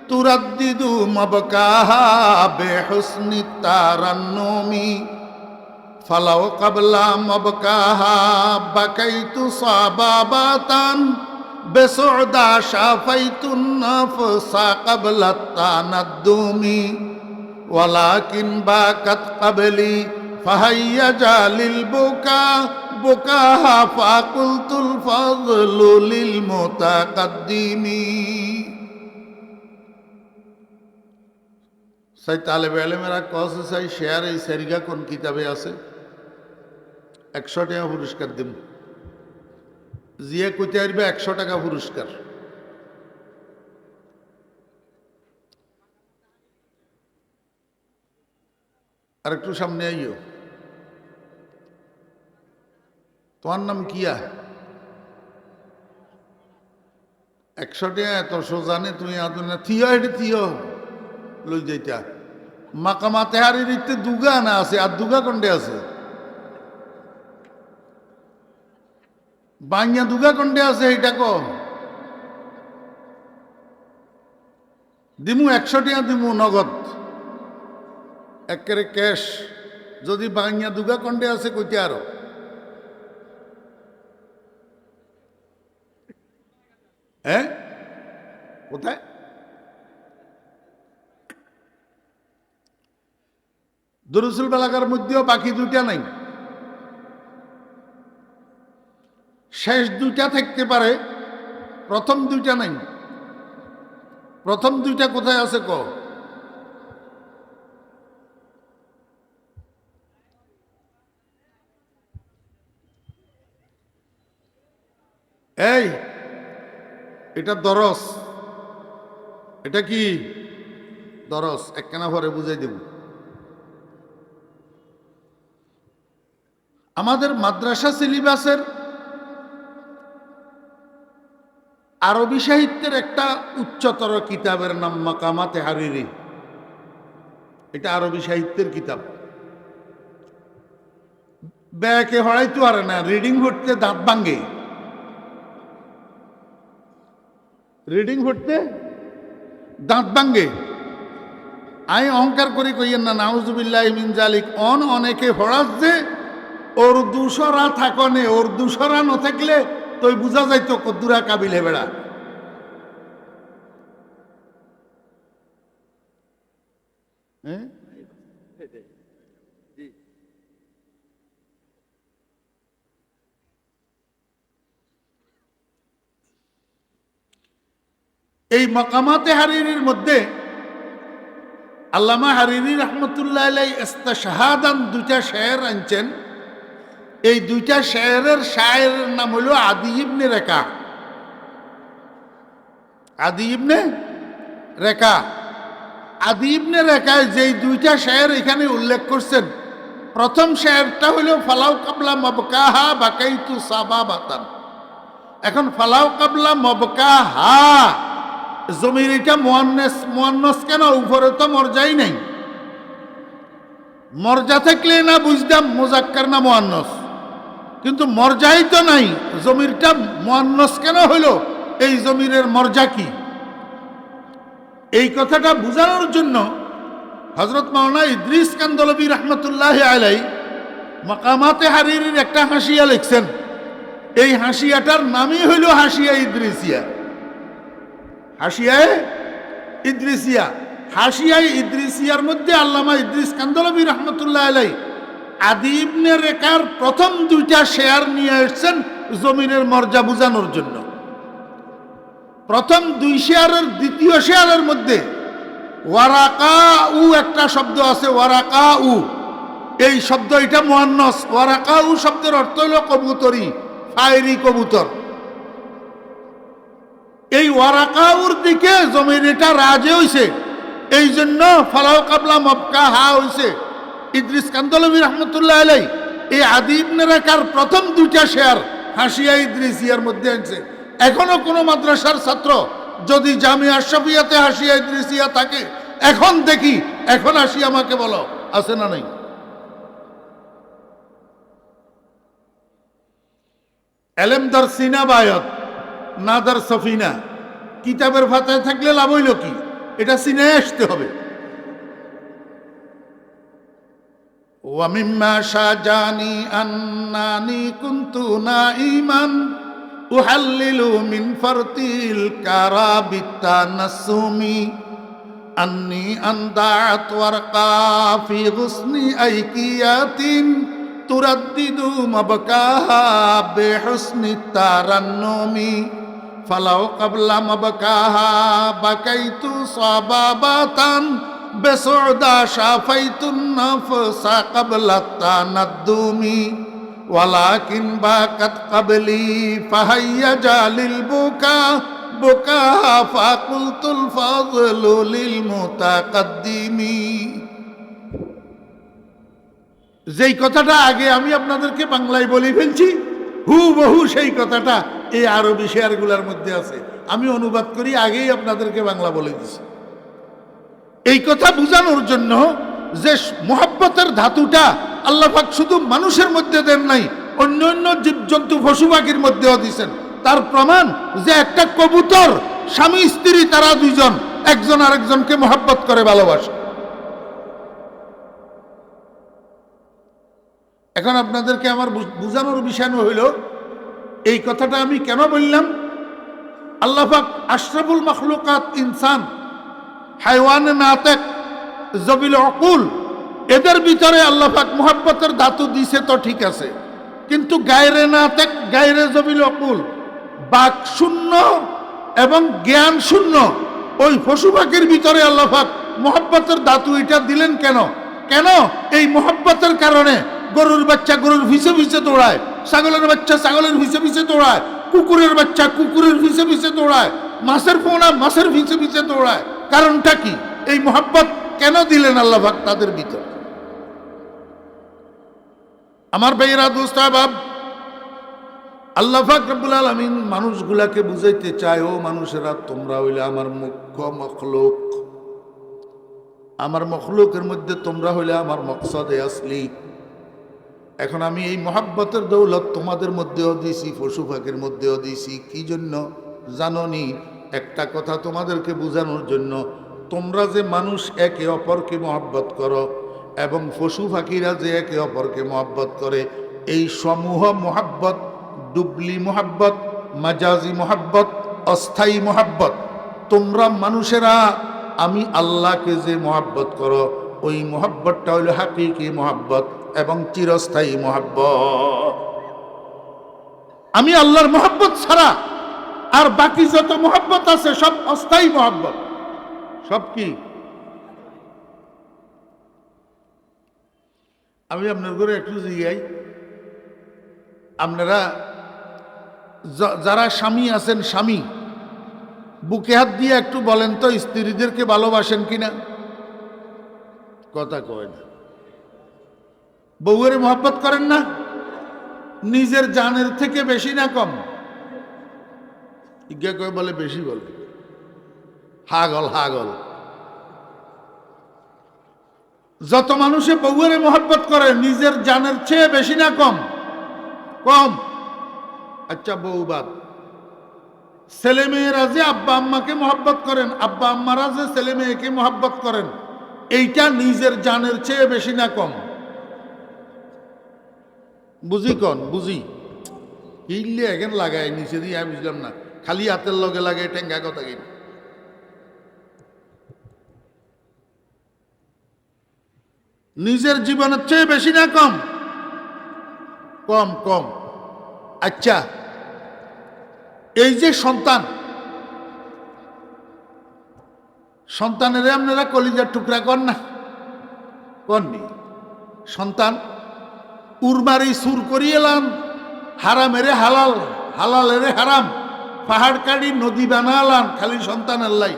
Speaker 1: তুরাদ্দিদু মাবকাহা বিহুসনি তারান্নুমি ফালাও ক্বাবলা মাবকাহা বাকাইতু সাবাবাতান বিসুদা শাফাইতুন নাফসা ক্বাবলা তানাদ্দুমি ওয়ালাকিন বাকাত ক্বাবলি ফাহাইয়াজা লিল বুকা বুকাহা ফাকুলতুল ফাযলু লিল মুতাকাদ্দিমি। সাই তালেবে আলেমেরা কস চাই শেয়ার এই সেরিগা কোন কিতাবে আছে, 100 টাকা পুরস্কার দিব। জিয়া কইতে আসবে 100 টাকা পুরস্কার। আর একটু সামনে আইও। তোমার নাম কিয়া? 100 টাকা এত সোজানে তুমি আদনা থিও, এটি থিও লই যাইতা। মাকামাতে হারি দিতে দুগা না আছে, আর দুগা কন্ডে আছে, বাংয়া দুগা কন্ডে আছে, এইটা ক দিমু 100 টাকা দিমু নগদ একেবারে ক্যাশ। যদি বাংয়া দুগা কন্ডে আছে কইতে আরো হ্যাঁ কোথায়? দুরুসুল বালাগার মধ্যেও বাকি দুইটা নাই, শেষ দুইটা থাকতে পারে, প্রথম দুইটা নাই। প্রথম দুইটা কোথায় আছে ক? এই এটা দরস, এটা কি দরস? একখানা পরে বুঝাই দেব। আমাদের মাদ্রাসা সিলেবাসের আরবি সাহিত্যের একটা উচ্চতর কিতাবের নাম মাকামাতে হারিরি। এটা আরবি সাহিত্যের কিতাব। ব্যাকে হড়াইতে পারে না, রিডিং পড়তে দাঁত ভাঙ্গে, রিডিং পড়তে দাঁত ভাঙ্গে। আই অহংকার করি কইয়েন না, নাউজুবিল্লাহি মিন জালিক। অনেকে হরাস যে ওর দুশরা থাকনে, ওর দুশরা ন থাকলে তুই বুঝা যাইতো কদ্দুরা কাবিল হেবেড়া। হ্যাঁ, এই মাকামাতে হারিরির মধ্যে আল্লামা হারিরি রহমতুল্লাহ আলাই ইস্তাশহাদান দুইটা শের আনছেন। এই দুইটা শেরের শায়েরের নাম হলো আদি ইবনে রেকা। আদি ইবনে রেকা, আদি ইবনে রেকায় যেই দুইটা শের এখানে উল্লেখ করছেন, প্রথম শেরটা হলো ফালাউ কাবলা মবকাহা বাকাইতু সাবাবাতান। এখন ফালাউ কাবলা মবকাহা জমির এটা মুয়ান্নাস, মুয়ান্নাস কেন? উপরে তো মরজাই নাই। মরজা থাকলে না বুঝতাম মুজাক্কার না মুয়ান্নাস, কিন্তু মরজাই তো নাই। জমিরটা মুয়ান্নাস কেন হইল? এই জমিরের মরজা কি? এই কথাটা বোঝানোর জন্য হযরত মাওলানা ইদ্রিস কান্দলবী রহমতুল্লাহ আলাই মাকামাতে হারিরির একটা হাসিয়া লিখছেন। এই হাসিয়াটার নামই হইল হাসিয়া ইদ্রিসিয়া। হাসিয়ায়ে ইদ্রিসিয়া, হাসিয়ায়ে ইদ্রিসিয়ার মধ্যে আল্লামা ইদ্রিস কান্দলবী রহমতুল্লাহ আলাই আদি ইবনে রেকার প্রথম দুইটা শেয়ার নিয়ে এসেছেন জমিনের মর্যা বোঝানোর জন্য। প্রথম দুই শেয়ারের দ্বিতীয় শেয়ারের মধ্যে ওয়ারাকা উ একটা শব্দ আছে, ওয়ারাকা উ। এই শব্দ এটা মুয়ান্নাস। ওয়ারাকা উ শব্দের অর্থ হলো কবুতরি, ফায়রি কবুতর। এই ওয়ারাকাউর দিকে জমির এটা রাজে হইছে, এই জন্য ফালাউ কাবলা মবকা হা হইছে। ইদ্রিস কান্দলবী রহমতুল্লাহ আলাই এই আদি ইবনে রেকার প্রথম দুইটা শেয়ার হাসিয়া ইদ্রিসিয়ার মধ্যে আনছে। এখনো কোনো মাদ্রাসার ছাত্র যদি জামিয়া আশরাফিয়াতে হাসিয়া ইদ্রিসিয়া থাকে, এখন দেখি, এখন আসি আমাকে বলো আছে না নাই। এলেম দর সিনা বায়ত নাদার সফিনা, কিতাবের ফাতায় থাকলে লাভ হইল কি? এটা সিনায় আসতে হবে। ওয়ামিম্মা শাজানি আন্নানি কুনতু নাইমান উহাল্লিলু মিন ফারতিল কারাবিতা নাসুমি আন্নি আন্দাত ওয়ারকা ফি গুসনি আইকিয়াতিন তুরাদ্দিদু মাবকাহা বিহুসনি তারান্নুমি ফালাউ কাবলা মাবকাহা বাকাইতু সাবাবাতান বেসুদা শাফাইতুন নাফসা কাবলা তানাদ্দুমি ওয়ালাকিন বাকাত কাবলি ফাহাইয়া জালিল বুকা বুকা ফাকুলতুল ফাযলু লিল মুতাকাদ্দিমি। যেই কথাটা আগে আমি আপনাদেরকে বাংলায় বলে ফেলছি, হুবহু সেই কথাটা এই আরবি শেয়ারগুলোর মধ্যে আছে। আমি অনুবাদ করি আগেই আপনাদেরকে বাংলা বলে দিছি। এই কথা বোঝানোর জন্য যে মোহাব্বতের ধাতুটা আল্লাহ পাক শুধু মানুষের মধ্যে দেন নাই, অন্য অন্য জীবজন্তু পশু পাখির মধ্যেও দিয়েছেন। তার প্রমাণ যে একটা কবুতর স্বামী স্ত্রী তারা দুইজন একজন আরেকজনকে মোহাব্বত করে ভালোবাসে। এখন আপনাদেরকে আমার বুঝানোর বিষয় হইল এই কথাটা আমি কেন বললাম। আল্লাহ পাক আশরাফুল মাখলুকাত ইনসান, হাইওয়ান নাতেক, জবিল অকুল, এদের ভিতরে আল্লাহ পাক মুহাব্বতের ধাতু দিছে তো ঠিক আছে, কিন্তু গায়রে নাতেক, গায়রে জবিল অকুল, বাক শূন্য এবং জ্ঞান শূন্য ওই পশু পাখির ভিতরে আল্লাহ পাক মুহাব্বতের ধাতু এটা দিলেন কেন? কেন? এই মুহাব্বতের কারণে গরুর বাচ্চা গরুর পিছে পিছে দৌড়ায়, ছাগলের বাচ্চা ছাগলের পিছে পিছে দৌড়ায়, কুকুরের বাচ্চা কুকুরের পিছে পিছে দৌড়ায়, মাছের পোনা মাছের পিছে পিছে দৌড়ায়। কারণটা কি? এই মুহাব্বত কেন দিলেন আল্লাহ পাক তাদের ভিতর? আমার ভাইয়েরা, দোস্ত আহবাব, আল্লাহ পাক রব্বুল আলামিন মানুষগুলাকে বুঝাইতে চায়, ও মানুষেরা তোমরা হইলে আমার মুখ্য মখলুক, আমার মখলুকের মধ্যে তোমরা হইলে আমার মকসদে আসলি। এখন আমি এই মহাব্বতের দৌলত তোমাদের মধ্যেও দিছি, পশু পাখির মধ্যেও দিছি। কি জন্য জানো নি? একটা কথা তোমাদেরকে বোঝানোর জন্য। তোমরা যে মানুষ একে অপরকে মহব্বত করো এবং পশু পাখিরা যে একে অপরকে মহব্বত করে, এই সমূহ মহব্বত, ডুবলি মহব্বত, মাজাজি মহব্বত, অস্থায়ী মহব্বত, তোমরা মানুষেরা আমি আল্লাহকে যে মহব্বত করো ওই মহব্বতটা হইল হাকিকি মহব্বত এবং চিরস্থায়ী মহব্বত। আমি আল্লাহর মহব্বত ছাড়া আর বাকি যত মহব্বত আছে সব অস্থায়ী মহব্বত। সব কি? আমি আপনার ঘরে একটু জিগাই, আপনারা যারা স্বামী আছেন, স্বামী বুকে হাত দিয়ে একটু বলেন তো স্ত্রীদেরকে ভালোবাসেন কিনা? কথা কয় না। বউয়ের মহব্বত করেন না? নিজের জানের থেকে বেশি না কম? ইজ্ঞা কয় বলে বেশি, বলে হাগল হাগল। যত মানুষে বউয়ের মহব্বত করে নিজের জানের চেয়ে বেশি না কম? কম। আচ্ছা বউ বাদ, ছেলে মেয়েরা যে আব্বা আম্মাকে মহব্বত করেন, আব্বা আম্মারা যে ছেলে মেয়েকে মহব্বত করেন, এইটা নিজের জানের চেয়ে বেশি না কম? বুঝি কন বুঝি কিনলে এখন লাগাই নিচে দিয়ে, আমি বুঝলাম না, খালি হাতের লগে লাগাই টেঙ্গা কথা কিনা। নিজের জীবনের চেয়ে বেশি না কম? কম কম। আচ্ছা এই যে সন্তান, সন্তানের আপনারা কলিজার টুকরা কর না? করনি। সন্তান উরবারি সুর করিয়ে এলাম, হারামেরে হালাল, হালালেরে হারাম, পাহাড় কাটি নদী বানালাম খালি সন্তানের লাই।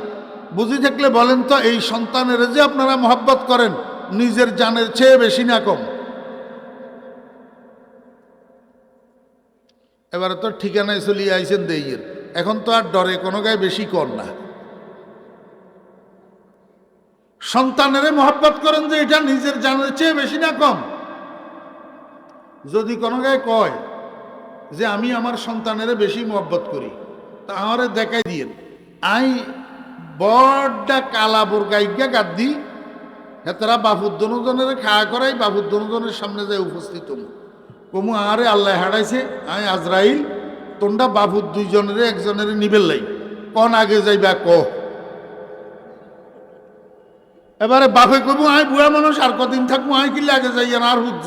Speaker 1: বুঝি থাকলে বলেন তো এই সন্তানের যে আপনারা মহব্বত করেন নিজের জানের চেয়ে বেশি না কম? এবারে তো ঠিকানায় চলিয়ে আইছেন দেইয়ের, এখন তো আর ডরে কোনো গায়ে বেশি কর না। সন্তানেরে মহব্বত করেন যে এটা নিজের জানের চেয়ে বেশি না কম? যদি কোনো গায়ে কয় যে আমি আমার সন্তানের বেশি মহব্বত করি, তা আমারে দেখাই দিয়ে আই বড়টা কালা বোরগাইগা গাদ দি, হেতারা বাবুর দনুজনের খাওয়া করাই, বাবুর দনুজনের সামনে যায় উপস্থিত হম, কমু আরে আল্লাহ হারাইছে, আমি আজরাইল তোমরা বাবুর দুইজনের একজনের নিবেল লাই, কন আগে যাইবা ক। এবারে বাপে কব আই বুড়া মানুষ আর কদিন থাকবো, আই কিনলে আগে যাই আর হুজ্জ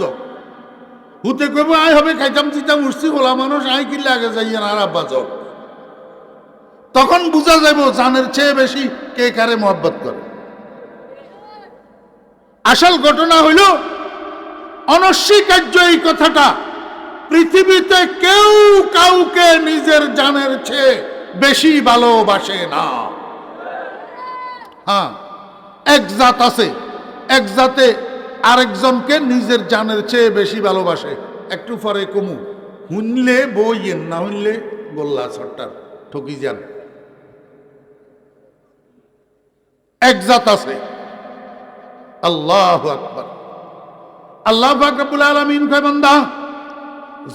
Speaker 1: হুতে কব আই হবে খাইতাম চিতাম উঠছি হোলা মানুষ, আই কিনলে আগে যাই আর আব্বা যাও। তখন বুঝা যাইব জানের চেয়ে বেশি কে কারে মহব্বত করে। আসল ঘটনা হইল অনস্বীকার্য এই কথাটা, পৃথিবীতে কেউ কাউকে নিজের জানের চেয়ে বেশি ভালোবাসে না। হ্যাঁ, এক জাত আছে, এক জাতে আরেকজনকে নিজের জানের চেয়ে বেশি ভালোবাসে। একটু পরে কমু, শুনলে বইয়েন, না শুনলে গোল্লা ছট্টার ঠকি যান। এক জাত আছে। আল্লাহু আকবার। আল্লাহ পাক রব্বুল আলামিন কয় বান্দা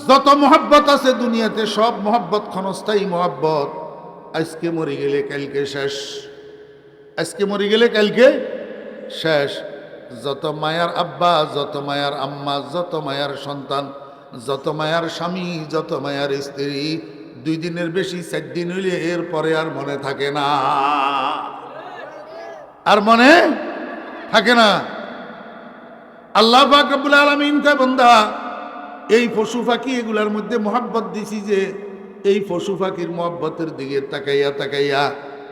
Speaker 1: যত মহব্বত আছে দুনিয়াতে সব মহব্বত ক্ষণস্থায়ী মহব্বত। আজকে মরে গেলে কালকে শেষ, আজকে মরে গেলে কালকে শেষ। যত মায়ার আব্বা, যত মায়ার আম্মা, যত মায়ার সন্তান, যত মায়ার স্বামী, যত মায়ার স্ত্রী, 2 দিনের বেশি 4 দিন হইলে এরপরে আর মনে থাকে না, আর মনে থাকে না। আল্লাহ পাক রব্বুল আলামিন কয় বান্দা এই পশু পাখি এগুলার মধ্যে মহব্বত দিছি যে এই পশু পাখির মহব্বতের দিকে তাকাইয়া তাকাইয়া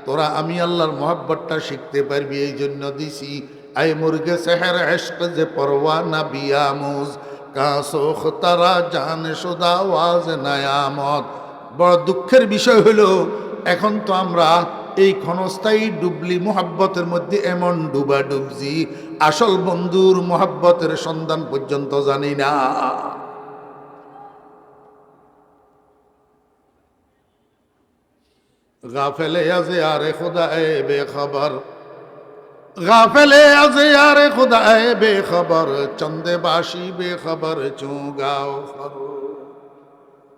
Speaker 1: তোরা আমি আল্লাহর মহব্বতটা শিখতে পারবি, এই জন্য দিছি। আই মুর্গে সেহের ইশক যে পরওয়ানা বিয়ামুজ কাসোখ তারা জান শুদা ওয়াজ নায়ামত। বড় দুঃখের বিষয় হলো এখন তো আমরা এই ক্ষণস্থায়ী ডুবলি মোহাব্বতের মধ্যে এমন ডুবা ডুবছি, আসল বন্ধুর মোহাব্বতের সন্ধান পর্যন্ত জানি না। গাফেলে আজে আরে খুদা এ বেখবর, গাফেলে আজে আরে খুদা এ বেখবর, চন্দে বাসি বেখবর চুগাও।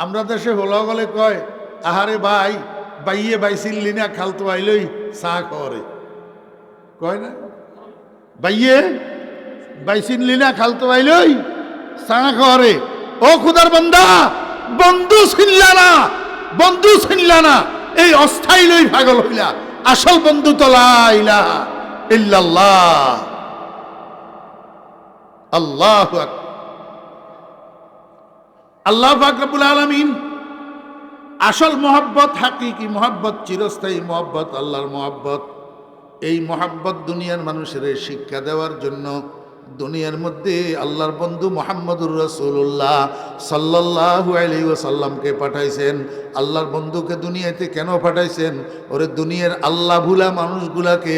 Speaker 1: আমরা দেশে হলো গলে কয় আহারে ভাই বাইয়ে বাইছিলি না খালতো আইলই চা করে। কয় না বাইয়ে বাই চিনলি না খালতো বাইলই সানা ঘরে ও খুদার বান্দা বন্ধু চিনলা না এই অস্থায়ী লই পাগল হইলা আসল বন্ধু তো লা ইলাহা ইল্লাল্লাহ আল্লাহু আকবার আল্লাহ পাক রব্বুল আলামিন আসল মোহাব্বত হাকিকি মোহাব্বত চিরস্থায়ী মোহাব্বত আল্লাহর মোহাব্বত এই মোহাব্বত দুনিয়ার মানুষের শিক্ষা দেওয়ার জন্য দুনিয়ার মধ্যে আল্লাহর বন্ধু মুহাম্মদুর রাসূলুল্লাহ সাল্লাল্লাহু আলাইহি ওয়াসাল্লামকে পাঠাইছেন আল্লাহর বন্ধুকে দুনিয়াতে কেন পাঠাইছেন ওরে দুনিয়ার আল্লাহ ভুলা মানুষগুলাকে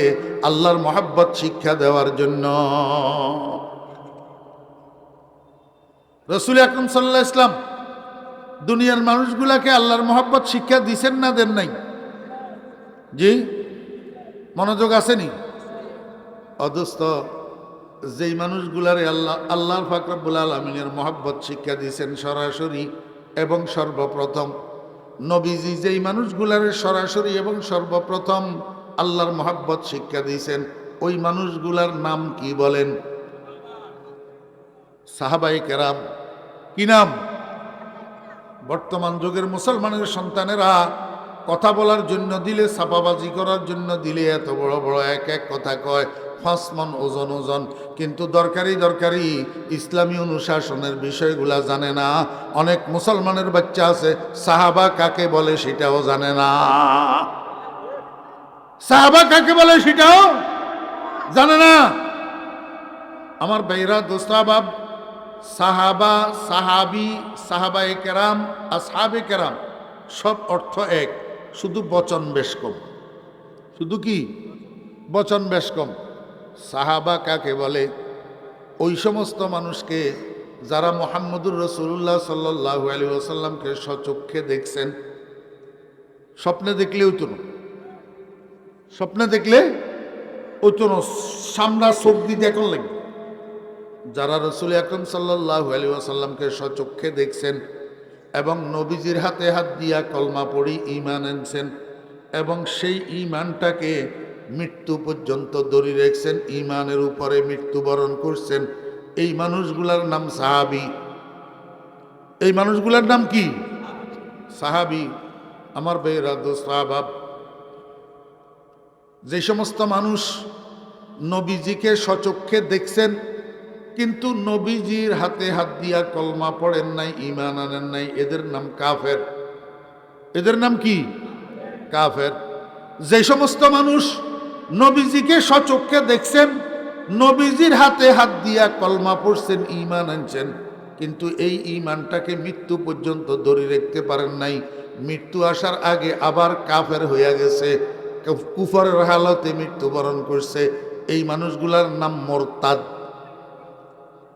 Speaker 1: আল্লাহর মোহাব্বত শিক্ষা দেওয়ার জন্য রাসূল আকরাম সাল্লাল্লাহু আলাইহি ওয়াসাল্লাম দুনিয়ার মানুষগুলাকে আল্লাহর মোহাব্বত শিক্ষা দিছেন না দেন নাই জি মনোযোগ আসেনি অদস্ত যেই মানুষগুলারে আল্লাহর পাক রব্বুল আলামিনের মোহাব্বত শিক্ষা দিয়েছেন সরাসরি এবং সর্বপ্রথম নবীজি যেই মানুষগুলারে সরাসরি এবং সর্বপ্রথম আল্লাহর মোহাব্বত শিক্ষা দিয়েছেন ওই মানুষগুলার নাম কি বলেন সাহাবায়ে কেরাম কি নাম বর্তমান যুগের মুসলমানের সন্তানেরা কথা বলার জন্য দিলে ছাপাবাজি করার জন্য দিলে এত বড় বড় এক এক কথা কয় ফাঁসমন ওজন কিন্তু দরকারি ইসলামী অনুশাসনের বিষয়গুলা জানে না অনেক মুসলমানের বাচ্চা আছে সাহাবা কাকে বলে সেটাও জানে না সাহাবা কাকে বলে সেটাও জানে না আমার ভাইরা দোস্তাবাব সাহাবা সাহাবি সাহাবায়ে কেরাম আসহাবে কেরাম সব অর্থ এক শুধু বচন বেশ কম শুধু কি বচন বেশ কম সাহাবা কাকে বলে ওই সমস্ত মানুষকে যারা মুহাম্মদুর রাসূলুল্লাহ সাল্লাল্লাহু আলাইহি ওয়াসাল্লামকে স্বচক্ষে দেখছেন স্বপ্নে দেখলেও তো স্বপ্নে দেখলে ও তো সামনা চোখ দিতে এখন লাগবে যারা রাসূল আকরাম সাল্লাল্লাহু আলাইহি ওয়াসাল্লামকে স্বচক্ষে দেখছেন এবং নবীজির হাতে হাত দিয়া কলমা পড়ি ঈমান আনছেন এবং সেই ঈমানটাকে মৃত্যু পর্যন্ত ধরে রেখেছেন ঈমানের উপরে মৃত্যুবরণ করছেন এই মানুষগুলার নাম সাহাবী এই মানুষগুলার নাম কি সাহাবী আমার ভাইরা দোস্তাবাব যে সমস্ত মানুষ নবীজিকে স্বচক্ষে দেখছেন কিন্তু নবীজির হাতে হাত দিয়া কলমা পড়েন নাই ঈমান আনেন নাই এদের নাম কাফের এদের নাম কি কাফের যে সমস্ত মানুষ নবীজিকে স্বচক্ষে দেখছেন নবীজির হাতে হাত দিয়া কলমা পড়ছেন ঈমান আনছেন কিন্তু এই ঈমানটাকে মৃত্যু পর্যন্ত ধরে রাখতে পারেন নাই মৃত্যু আসার আগে আবার কাফের হইয়া গেছে কুফরের হালতে মৃত্যুবরণ করছে এই মানুষগুলার নাম মুরতাদ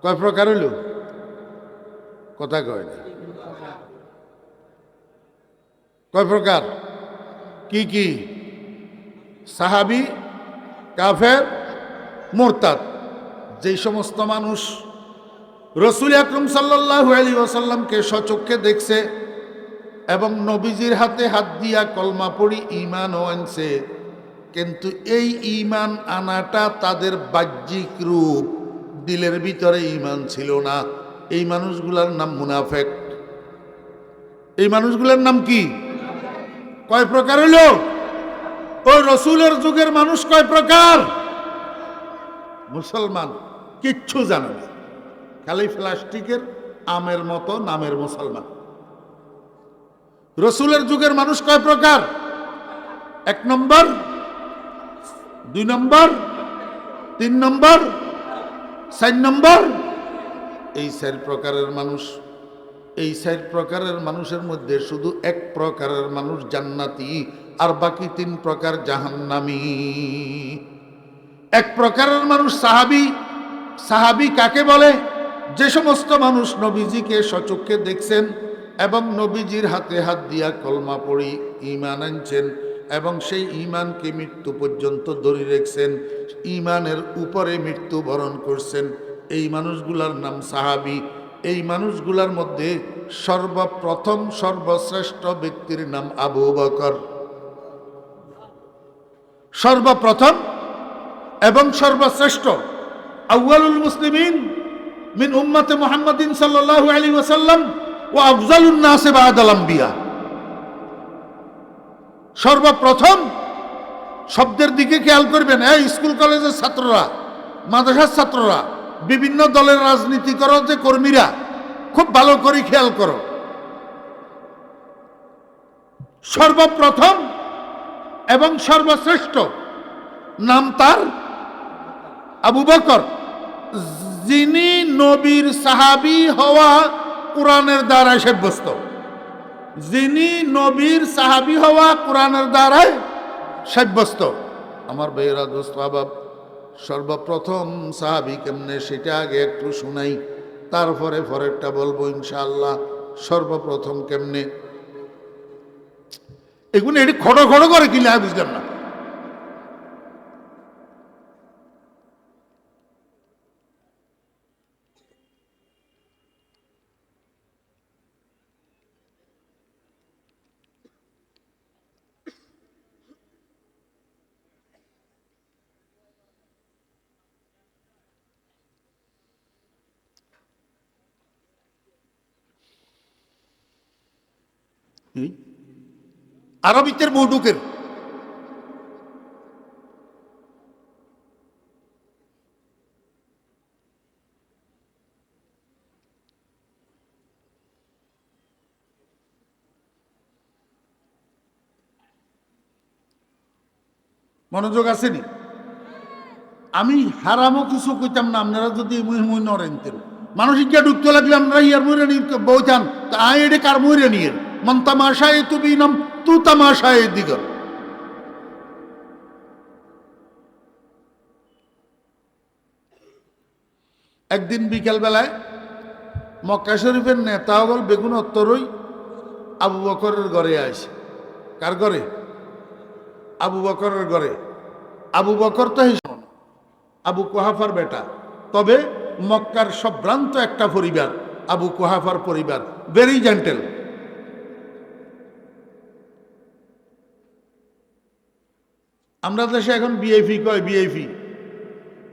Speaker 1: কয় প্রকার হইল কথা কয় না কয় প্রকার কি কি সাহাবী কাফের মুরতাদ যে সমস্ত মানুষ রাসূল আকরাম সাল্লাল্লাহু আলাইহি ওয়াসাল্লামকে স্বচক্ষে দেখছে এবং নবীজির হাতে হাত দিয়া কলমা পড়ি ঈমানও আনছে কিন্তু এই ঈমান আনাটা তাদের বাহ্যিক রূপ দিলের ভিতরে ঈমান ছিল না এই মানুষগুলার নাম মুনাফিক এই মানুষগুলার নাম কি কয় প্রকার হলো ওই রাসূলের যুগের মানুষ কয় প্রকার মুসলমান কিচ্ছু জানে না খালি প্লাস্টিকের আমের মতো নামের মুসলমান রাসূলের যুগের মানুষ কয় প্রকার 1 নম্বর 2 নম্বর 3 নম্বর 4 নম্বর এই 4 প্রকারের মানুষ এই 4 প্রকারের মানুষের মধ্যে শুধু 1 প্রকারের মানুষ জান্নাতি আর বাকি 3 প্রকার জাহান্নামী 1 প্রকারের মানুষ সাহাবী সাহাবী কাকে বলে যে সমস্ত মানুষ নবীজিকে স্বচক্ষে দেখছেন এবং নবীজির হাতে হাত দিয়া কলমা পড়ি ঈমান আনছেন এবং সেই ঈমানকে মৃত্যু পর্যন্ত ধরে রেখেছেন ঈমানের উপরে মৃত্যুবরণ করছেন এই মানুষগুলার নাম সাহাবী এই মানুষগুলার মধ্যে সর্বপ্রথম সর্বশ্রেষ্ঠ ব্যক্তির নাম আবু বকর সর্বপ্রথম এবং সর্বশ্রেষ্ঠ আউয়ালুল মুসলিমিন মিন উম্মতে মুহাম্মাদিন সাল্লাল্লাহু আলাইহি ওয়াসাল্লাম ওয়া আফজালুন নাস বা'দাল আম্বিয়া। সর্বপ্রথম শব্দের দিকে খেয়াল করবেন। এই স্কুল কলেজের ছাত্ররা, মাদ্রাসার ছাত্ররা, বিভিন্ন দলের রাজনীতি করো যে কর্মীরা, খুব ভালো করে খেয়াল করো। সর্বপ্রথম এবং সর্বশ্রেষ্ঠ নাম তার আবু বকর, যিনি নবীর সাহাবী হওয়া কোরআনের দ্বারায় সাব্যস্ত। যিনি নবীর সাহাবী হওয়া কোরআনের দ্বারায় সাব্যস্ত। আমার ভাইয়েরা, দোস্ত আহবাব, সর্বপ্রথম সাহাবী কেমনে সেটা আগে একটু শুনাই, তারপরে পরেরটা বলবো ইনশাআল্লাহ। সর্বপ্রথম কেমনে এগুলো এটি খড়ো খড়ো করে কিনা বুঝলাম না। আরবিতের মৌডুকের মনোযোগ আসেনি। আমি হারামও কিছু কইতাম না, আপনারা যদি মুই নরেন মানুষ গিয়া ঢুকতে লাগলে আমরা ইয়ার মইরে নি বইতাম তা আয় এডে কার মইরে নিয়ে মন তামাশায় তুমি নাম তু তামাশায় দিগ। একদিন বিকেল বেলায় মক্কা শরীফের নেতা হল বেগুন উত্তরই আবু বকরের ঘরে আসে। কার ঘরে? আবু বকরের ঘরে। আবু বকর তো আবু কুহাফার বেটা, তবে মক্কার সম্ভ্রান্ত একটা পরিবার আবু কুহাফার পরিবার, ভেরি জেন্টেল। আমরা দেশে এখন বিআইপি কয়, বিআইপি।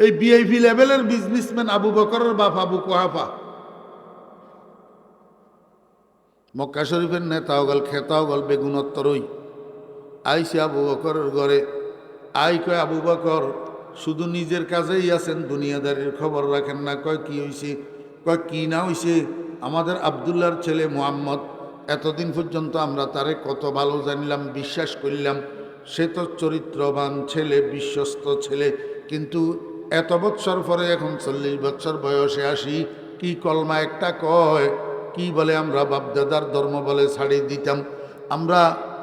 Speaker 1: এই বিআইপি লেভেলের বিজনেসম্যান আবু বকরের বাপ আবু কুহাফা। মক্কা শরীফের নেতা গল, খেতাও গল, বেগুনত্তরই আইসে আবু বকরের ঘরে। আই কয় আবু বকর শুধু নিজের কাজেই আছেন, দুনিয়াদারির খবর রাখেন না। কয় কি হইছে? কয় কি না হইছে? আমাদের আব্দুল্লাহর ছেলে মুহাম্মদ, এতদিন পর্যন্ত আমরা তারে কত ভালো জানলাম, বিশ্বাস করলাম, সে তো চরিত্রবান ছেলে, বিশ্বস্ত ছেলে, কিন্তু এত বৎসর পরে এখন 40 বৎসর বয়সে আসি, কি কলমা একটা কয়, কি বলে আমরা বাপদাদার ধর্ম বলে ছাড়ি দিতাম, আমরা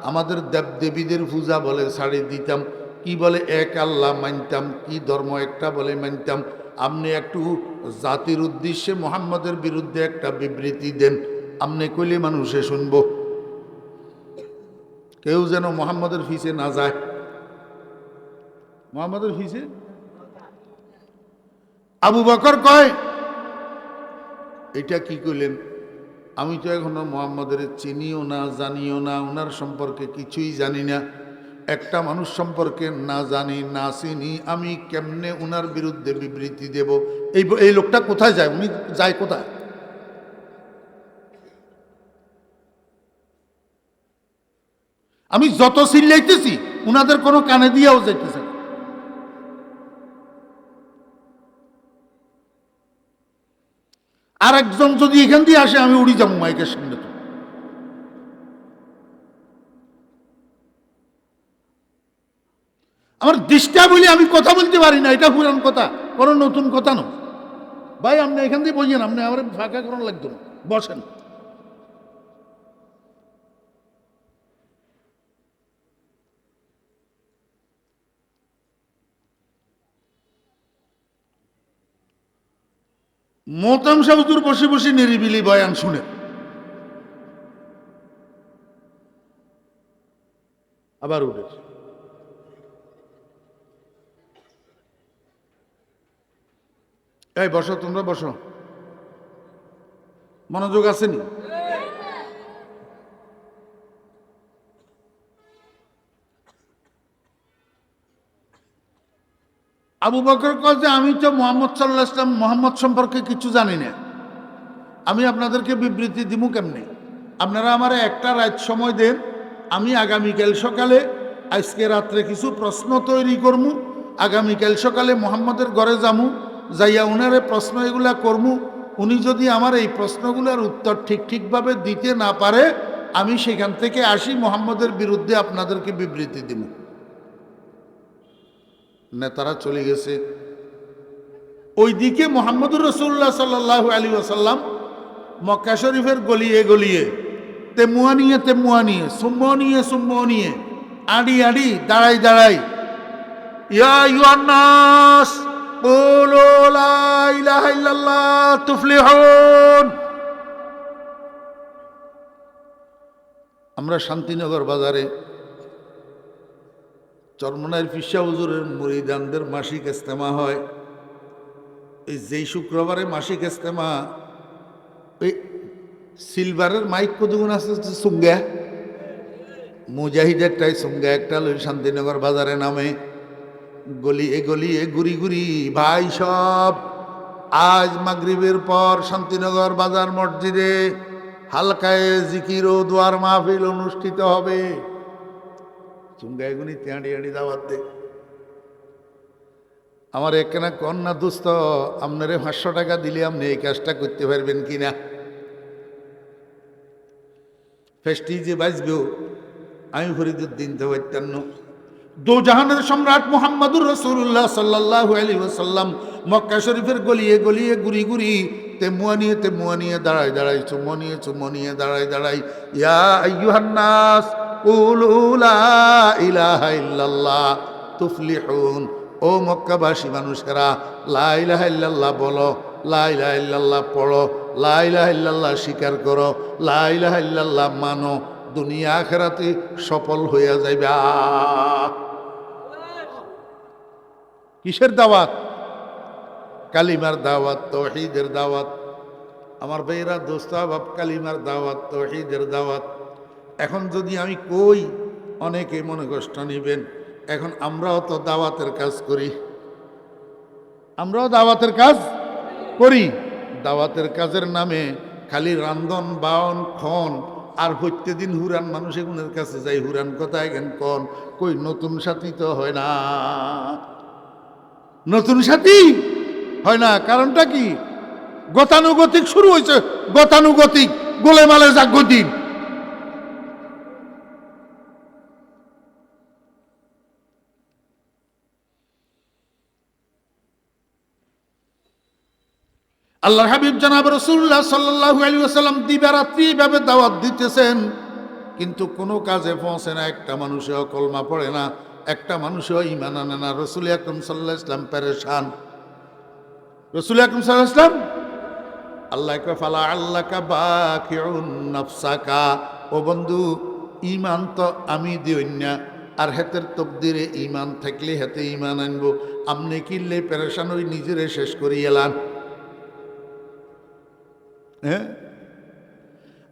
Speaker 1: আমাদের দেবদেবীদের পূজা বলে ছাড়ি দিতাম, কি বলে এক আল্লাহ মানতাম, কি ধর্ম একটা বলে মানতাম। আপনি একটু জাতির উদ্দেশ্যে মুহাম্মদের বিরুদ্ধে একটা বিবৃতি দেন, আপনি কইলে মানুষে শুনবো। কেউ যেন মুহাম্মদের ফিসে না যায়, মুহাম্মদের ফিসে। আবু বকর কয় এটা কি কইলেন? আমি তো এখনো মুহাম্মদের চিনিও না, জানিও না, ওনার সম্পর্কে কিছুই জানি না। একটা মানুষ সম্পর্কে না জানি না চিনি, আমি কেমনে ওনার বিরুদ্ধে বিবৃতি দেব? এই লোকটা কোথায় যায়? উনি যায় কোথায়? আমি যত চিল্লাইতেছি উনাদের কোনো কানে দিয়েও যাইতেছে। আর একজন যদি এখান দিয়ে আসে আমি উড়ি যাবো মাইকের সামনে। তো আমার ডিস্টার্ব হইলে আমি কথা বলতে পারি না, এটা পুরান কথা, কোনো নতুন কথা নয়। ভাই আপনি এখান দিয়ে বলছেন, আপনি আমার ফাঁকা করানো লাগতো না, বসেন। মোহতাম সাহেব হুজুর বসে বসে নিরিবিলি বয়ান শুনে, আবার উঠে। এই বসো, তোমরা বসো, মনোযোগ আসেনি? আবু বকর কয় যে আমি তো মুহাম্মদ সাল্লাল্লাহু আলাইহি ওয়াসাল্লাম মুহাম্মদ সম্পর্কে কিছু জানি না, আমি আপনাদেরকে বিবৃতি দিমু কেমনি? আপনারা আমারে একটা রাত সময় দেন, আমি আগামীকাল সকালে আজকে রাত্রে কিছু প্রশ্ন তৈরি করমু, আগামীকাল সকালে মুহাম্মদের ঘরে যামু, যাইয়া উনারে প্রশ্ন এগুলা করমু। উনি যদি আমার এই প্রশ্নগুলোর উত্তর ঠিকভাবে দিতে না পারে, আমি সেখান থেকে আসি মুহাম্মদের বিরুদ্ধে আপনাদেরকে বিবৃতি দিব। নেতারা চলে গেছে। ওইদিকে মুহাম্মদুর রাসূলুল্লাহ সাল্লাল্লাহু আলাইহি ওয়াসাল্লাম মক্কা শরীফের গলিয়ে গলিয়ে তেমুয়া নিয়ে সুম্ম নিয়ে আড়ি দাঁড়াই ইয়া আইয়ুহান নাস কুলু লা ইলাহা ইল্লাল্লাহ তুফলিহুন। আমরা শান্তিনগর বাজারে চরমনাইর পিসা হুজুরের মুরিদানদের মাসিক ইজতেমা হয়। এই যেই শুক্রবারে মাসিক ইজতেমা, ওই সিলভারের মাইক কতগুণ আছে সুঙ্গা, মুজাহিদেরটাই সুঙ্গা একটা লই শান্তিনগর বাজারে নামে গলিয়ে গুড়ি ভাই সব আজ মাগরিবের পর শান্তিনগর বাজার মসজিদে হালকায় জিকির ও দোয়ার মাহফিল অনুষ্ঠিত হবে। চুঙ্গায় গুনি তিয়াড়ি দাওয়াত দে। আমার একখানা কন্যা দুস্থ, আপনারে 500 টাকা দিলে আপনি এই কাজটা করতে পারবেন কিনা? ফেস্টি যে বাঁচবেও আমি ফরিদুদ্দিন তো পারতাম। দো জাহানের সম্রাট মুহাম্মদুর রাসূলুল্লাহ সাল্লাল্লাহু আলাইহি ওয়াসাল্লাম মক্কা শরীফের গলিয়ে গুড়ি তেমুয়া নিয়ে দাঁড়াই চুম্মো নিয়ে দাঁড়াই ইয়া আইয়ুহান নাস কুলু লা ইলাহা ইল্লাল্লাহ তুফলিহুন। ও মক্কাবাসী মানুষেরা, লা ইলাহা ইল্লাল্লাহ বলো, লা ইলাহা ইল্লাল্লাহ পড়ো, লা ইলাহা ইল্লাল্লাহ স্বীকার করো, লা ইলাহা ইল্লাল্লাহ মানো, দুনিয়া আখিরাতে সফল হইয়া যাইবে। কিসের দাওয়াত? কালিমার দাওয়াত, তাওহীদের দাওয়াত। আমার ভাইরা দোস্ত বাপ, কালিমার দাওয়াত, তাওহীদের দাওয়াত। এখন যদি আমি কই অনেকে মনে কষ্ট নিবেন। এখন আমরাও তো দাওয়াতের কাজ করি, দাওয়াতের কাজের নামে খালি রান্ধন বাউন খন আর প্রত্যেকদিন হুরান মানুষ এগুনের কাছে যাই, হুরান কথা এখন কন কই নতুন সাথী তো হয় না, নতুন সাথী হয় না। কারণটা কি? গতানুগতিক শুরু হয়েছে, গতানুগতিক গোলেমালে জাগতিক। আল্লাহর হাবিব জনাব রাসূলুল্লাহ সাল্লাল্লাহু আলাইহি ওয়াসাল্লাম দিবারাত্রি ভাবে দাওয়াত দিতেছেন, কিন্তু কোনো কাজে পৌঁছে না। একটা মানুষও কলমা পড়ে না, একটা মানুষও ঈমান আনে না। রাসূল আকরাম সাল্লাল্লাহু আলাইহি ওয়াসাল্লাম পেরেশান। রাসূল আকরাম সাল্লাল্লাহু আলাইহি ওয়াসাল্লাম আল্লাহ কে ফালা আল্লাকা বাকিউন নাফসাকা, ও বন্ধু ঈমান তো আমি দিই না, আর হেতের তকদিরে ঈমান থাকলে হেতে ঈমান আনবো। আমনে কিনলে পেরেশান হই নিজেরে শেষ করি এলান। হ্যাঁ,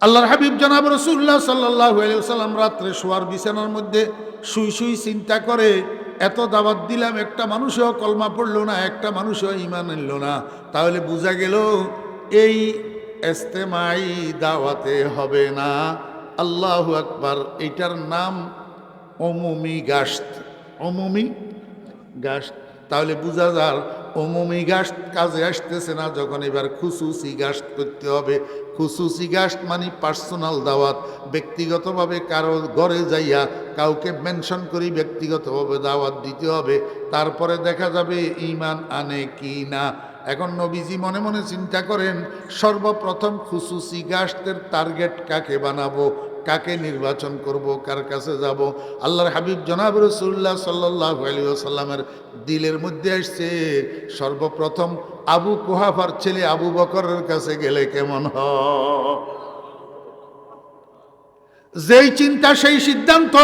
Speaker 1: আল্লাহর হাবিব জনাব রাসূলুল্লাহ সাল্লাল্লাহু আলাইহি ওয়াসাল্লাম রাত্রে শোয়ার বিছানার মধ্যে শুই চিন্তা করে, এত দাওয়াত দিলাম, একটা মানুষও কলমা পড়লো না, একটা মানুষও ঈমান আনলো না, তাহলে বোঝা গেল এই ইজতেমাই দাওয়াতে হবে না। আল্লাহু আকবার। এইটার নাম উমুমি গাশত, উমুমি গাশত। তাহলে বোঝা যার উমুমি গাশত কাজে আসতেছে না, যখন এবার খুসুসি গাশত করতে হবে। খুসুসি গাশত মানে পার্সোনাল দাওয়াত, ব্যক্তিগতভাবে কারো ঘরে যাইয়া কাউকে মেনশন করি ব্যক্তিগতভাবে দাওয়াত দিতে হবে, তারপরে দেখা যাবে ঈমান আনে কি না। এখন নবীজি মনে মনে চিন্তা করেন, সর্বপ্রথম খুসুসি গাশতের টার্গেট কাকে বানাবো, কাকে নির্বাচন করব, কার কাছে যাব। আল্লাহর হাবিব জনাব রাসূলুল্লাহ সাল্লাল্লাহু আলাইহি ওয়াসাল্লামের দিলের মধ্যে আসছে, সর্বপ্রথম আবু কুহাফার ছেলে আবু বকরের কাছে গেলে কেমন হয়। যেই চিন্তা সেই সিদ্ধান্ত।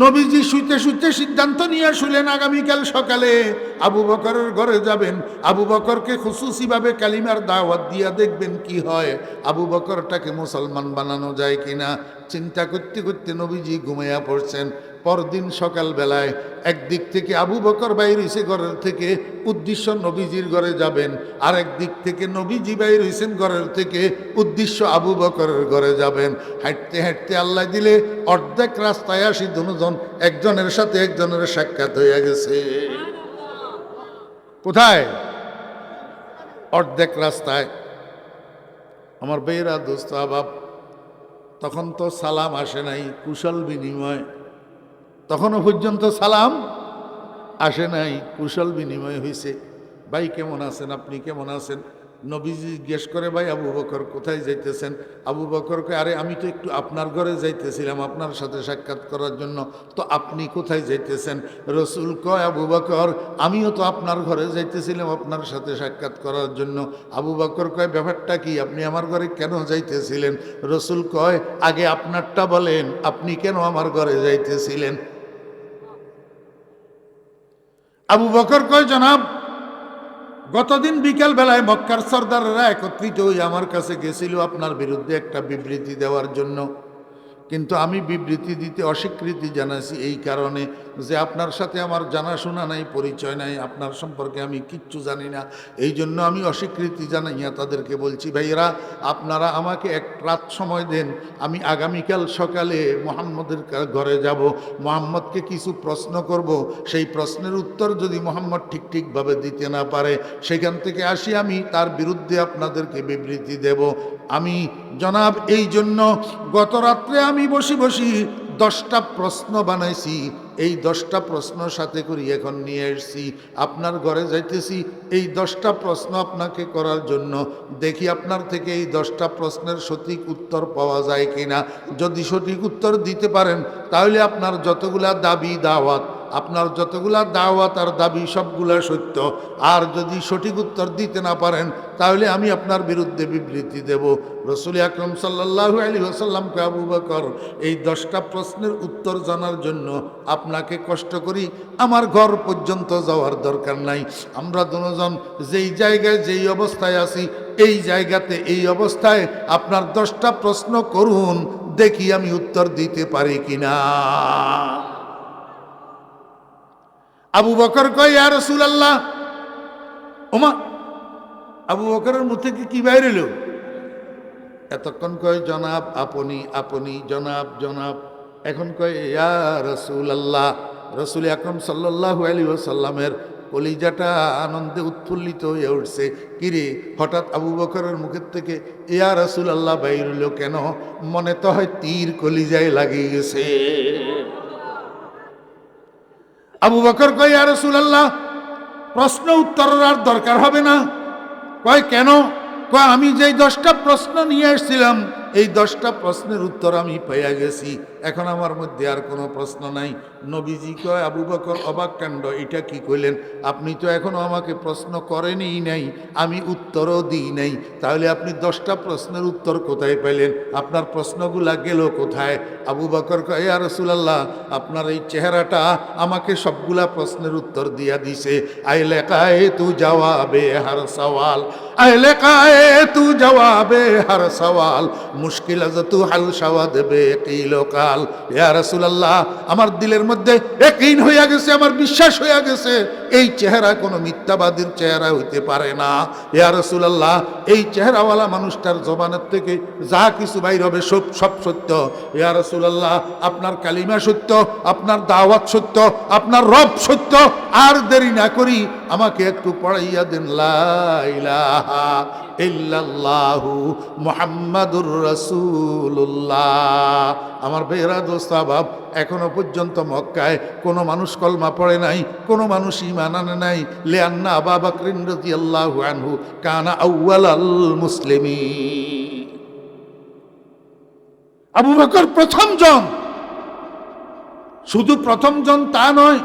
Speaker 1: নবীজি শুইতে সিদ্ধান্ত নিয়ে শুলেন আগামীকাল সকালে আবু বকরের ঘরে যাবেন, আবু বকরকে খুসুসিভাবে কালিমার দাওয়াত দিয়া দেখবেন কি হয়, আবু বকরটাকে মুসলমান বানানো যায় কিনা। চিন্তা করতে করতে নবীজি ঘুমাইয়া পড়ছেন। পরদিন সকালবেলায় একদিক থেকে আবু বকর বাইর হইছে ঘরের থেকে, উদ্দেশ্য নবীজির ঘরে যাবেন, আর একদিক থেকে নবীজি বাইর হইছেন ঘরের থেকে, উদ্দেশ্য আবু বকরের ঘরে যাবেন। হাঁটতে হাঁটতে আল্লাহ দিলে অর্ধেক রাস্তায় আসি দুজন একজনের সাথে একজনের সাক্ষাৎ হইয়া গেছে। কোথায়? অর্ধেক রাস্তায়। আমার বেয়েরা দোস্ত আবাব, তখন তো সালাম আসে নাই, কুশল বিনিময়, তখনও পর্যন্ত সালাম আসে নাই, কুশল বিনিময় হয়েছে। ভাই কেমন আছেন, আপনি কেমন আছেন? নবীজি জিজ্ঞেস করে, ভাই আবু বকর কোথায় যাইতেছেন? আবু বকরকে, আরে আমি তো একটু আপনার ঘরে যাইতেছিলাম আপনার সাথে সাক্ষাৎ করার জন্য, তো আপনি কোথায় যাইতেছেন? রসুল কয়, আবু বকর আমিও তো আপনার ঘরে যাইতেছিলাম আপনার সাথে সাক্ষাৎ করার জন্য। আবু বকর কয়, ব্যাপারটা কি, আপনি আমার ঘরে কেন যাইতেছিলেন? রসুল কয়, আগে আপনারটা বলেন, আপনি কেন আমার ঘরে যাইতেছিলেন? আবু বকর কয়, জনাব গতদিন বিকেল বেলায় মক্কার সর্দাররা একত্রিত হয়ে আমার কাছে গেছিল আপনার বিরুদ্ধে একটা বিবৃতি দেওয়ার জন্য, কিন্তু আমি বিবৃতি দিতে অস্বীকৃতি জানাইছি এই কারণে যে আপনার সাথে আমার জানাশোনা নাই, পরিচয় নাই, আপনার সম্পর্কে আমি কিচ্ছু জানি না। এই জন্য আমি অস্বীকৃতি জানাইয়া তাদেরকে বলছি, ভাইয়েরা আপনারা আমাকে এক রাত সময় দেন, আমি আগামীকাল সকালে মুহাম্মদের ঘরে যাব, মুহাম্মদকে কিছু প্রশ্ন করব, সেই প্রশ্নের উত্তর যদি মুহাম্মদ ঠিকভাবে দিতে না পারে সেখান থেকে আসি আমি তার বিরুদ্ধে আপনাদেরকে বিবৃতি দেব। আমি জনাব এই জন্য গত রাত্রে আমি বসি 10টা প্রশ্ন বানাইছি, এই 10টা প্রশ্ন সাথে করি এখন নিয়ে এসছি, আপনার ঘরে যাইতেছি এই 10টা প্রশ্ন আপনাকে করার জন্য। দেখি আপনার থেকে এই 10টা প্রশ্নের সঠিক উত্তর পাওয়া যায় কিনা। যদি সঠিক উত্তর দিতে পারেন তাহলে আপনার যতগুলা দাবি দাওয়াত, আপনার যতগুলা দাওয়াত আর দাবি সবগুলা সত্য। আর যদি সঠিক উত্তর দিতে না পারেন তাহলে আমি আপনার বিরুদ্ধে বিবৃতি দেব। রসুল আকরম সাল্লাল্লাহু আলাইহি ওয়াসাল্লামকে, আবু বকর এই 10টা প্রশ্নের উত্তর জানার জন্য আপনাকে কষ্ট করি, আমার ঘর পর্যন্ত যাওয়ার দরকার নাই। আমরা দুজন যেই জায়গায় যেই অবস্থায় আছি এই জায়গাতে এই অবস্থায় আপনার 10টা প্রশ্ন করুন, দেখি আমি উত্তর দিতে পারি কিনা। আবু বকর কয়, ইয়া রাসূলুল্লাহ। ওমা, আবু বকরের মুখ থেকে কি বাইর হইল? এতক্ষণ কয় জনাব আপনি, আপনি জনাব জনাব, এখন কয় ইয়া রাসূলুল্লাহ। রসুল আকরাম সাল্লাল্লাহু আলাইহি ওয়াসাল্লামের কলিজাটা আনন্দে উৎফুল্লিত হয়ে উঠছে। কিরে, হঠাৎ আবু বকরের মুখের থেকে ইয়া রাসূলুল্লাহ বাইর হইল কেন? মনে তো হয় তীর কলিজায় লাগিয়ে গেছে। আবু বকর কয়, ইয়া রাসূলুল্লাহ প্রশ্ন উত্তরের আর দরকার হবে না। কয় কেন? কয় আমি যেই 10টা প্রশ্ন নিয়ে এসেছিলাম এই 10টা প্রশ্নের উত্তর আমি পেয়ে গেছি, এখন আমার মধ্যে আর কোনো প্রশ্ন নাই। নবীজি কয়, আবু বকর অবাক কাণ্ড, এটা কি কইলেন? আপনি তো এখনো আমাকে প্রশ্ন করেনই নাই, আমি উত্তরও দিই নাই, তাহলে আপনি 10টা প্রশ্নের উত্তর কোথায় পেলেন? আপনার প্রশ্নগুলা গেল কোথায়? আবু বকর কয়, ইয়া রাসূলুল্লাহ আপনার এই চেহারাটা আমাকে সবগুলা প্রশ্নের উত্তর দিয়া দিছে। আইলে কায়ে তু জবাবে হর সওয়াল, আইলে কায়ে তু জবাবে হর সওয়াল, মুশকিল আজ তু হাল শাওয়াদ বে কিলো কাল। ইয়া রাসূলুল্লাহ আমার দিলের মধ্যে ইয়াকিন হইয়া গেছে, আমার বিশ্বাস হইয়া গেছে এই চেহারা কোনো মিথ্যাবাদীর চেহারা হইতে পারে না। ইয়া রাসূলুল্লাহ এই চেহারাওয়ালা মানুষটার জবানের থেকে যা কিছু বাইর হবে সব সত্য। ইয়া রাসূলুল্লাহ আপনার কালিমা সত্য, আপনার দাওয়াত সত্য, আপনার রব সত্য। আর দেরি না করি আমাকে একটু পড়াইয়া দেন লা ইলাহা ইল্লাল্লাহু মুহাম্মাদুর রাসূলুল্লাহ। আমার বেহরা দোস্ত বাব, এখনো পর্যন্ত মক্কায় কোনো মানুষ কলমা পড়ে নাই, কোনো মানুষ ঈমান আনে নাই। লিআন্না আবু বকর রাদিয়াল্লাহু আনহু কানা আউওয়ালাল মুসলিমিন। আবু বকর প্রথম জন, শুধু প্রথম জন তা নয়,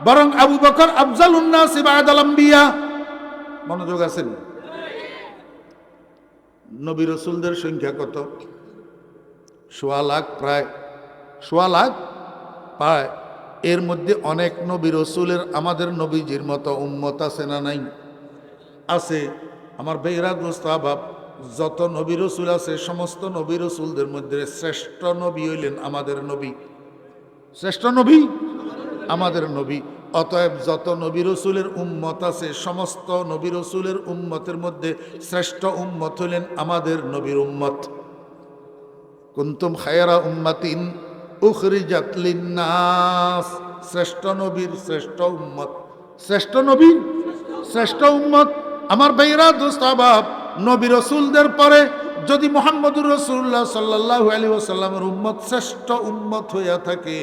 Speaker 1: বরং আবু বকর আফজালুন নাস বা'দাল আম্বিয়া। মনোযোগ আছেন? নবী রসুলদের সংখ্যা কত? ১.৫ লাখ, প্রায় ১.৫ লাখ প্রায়। এর মধ্যে অনেক নবী রসুলের আমাদের নবীজির মতো উম্মত আছে না নাই? আছে। আমার বেহরা দোস্ত আবাব, যত নবী রসুল আছে সমস্ত নবী রসুলদের মধ্যে শ্রেষ্ঠ নবী হইলেন আমাদের নবী। শ্রেষ্ঠ নবী আমাদের নবী। অতএব যত নবী রসুলের উম্মত আছে, সমস্ত নবী রসুলের উম্মতের মধ্যে শ্রেষ্ঠ উম্মত হলেন আমাদের নবীর উম্মত। কুনতুম খায়রা উম্মাতিন উখরিজাত লিন্নাস, শ্রেষ্ঠ নবীর শ্রেষ্ঠ উম্মত, শ্রেষ্ঠ নবীর শ্রেষ্ঠ উম্মত। আমার ভাইরা দোস্ত আহবাব, নবী রসুলদের পরে যদি মুহাম্মদুর রাসূলুল্লাহ সাল্লাল্লাহু আলাইহি ওয়াসাল্লামের উম্মত শ্রেষ্ঠ উম্মত হইয়া থাকে,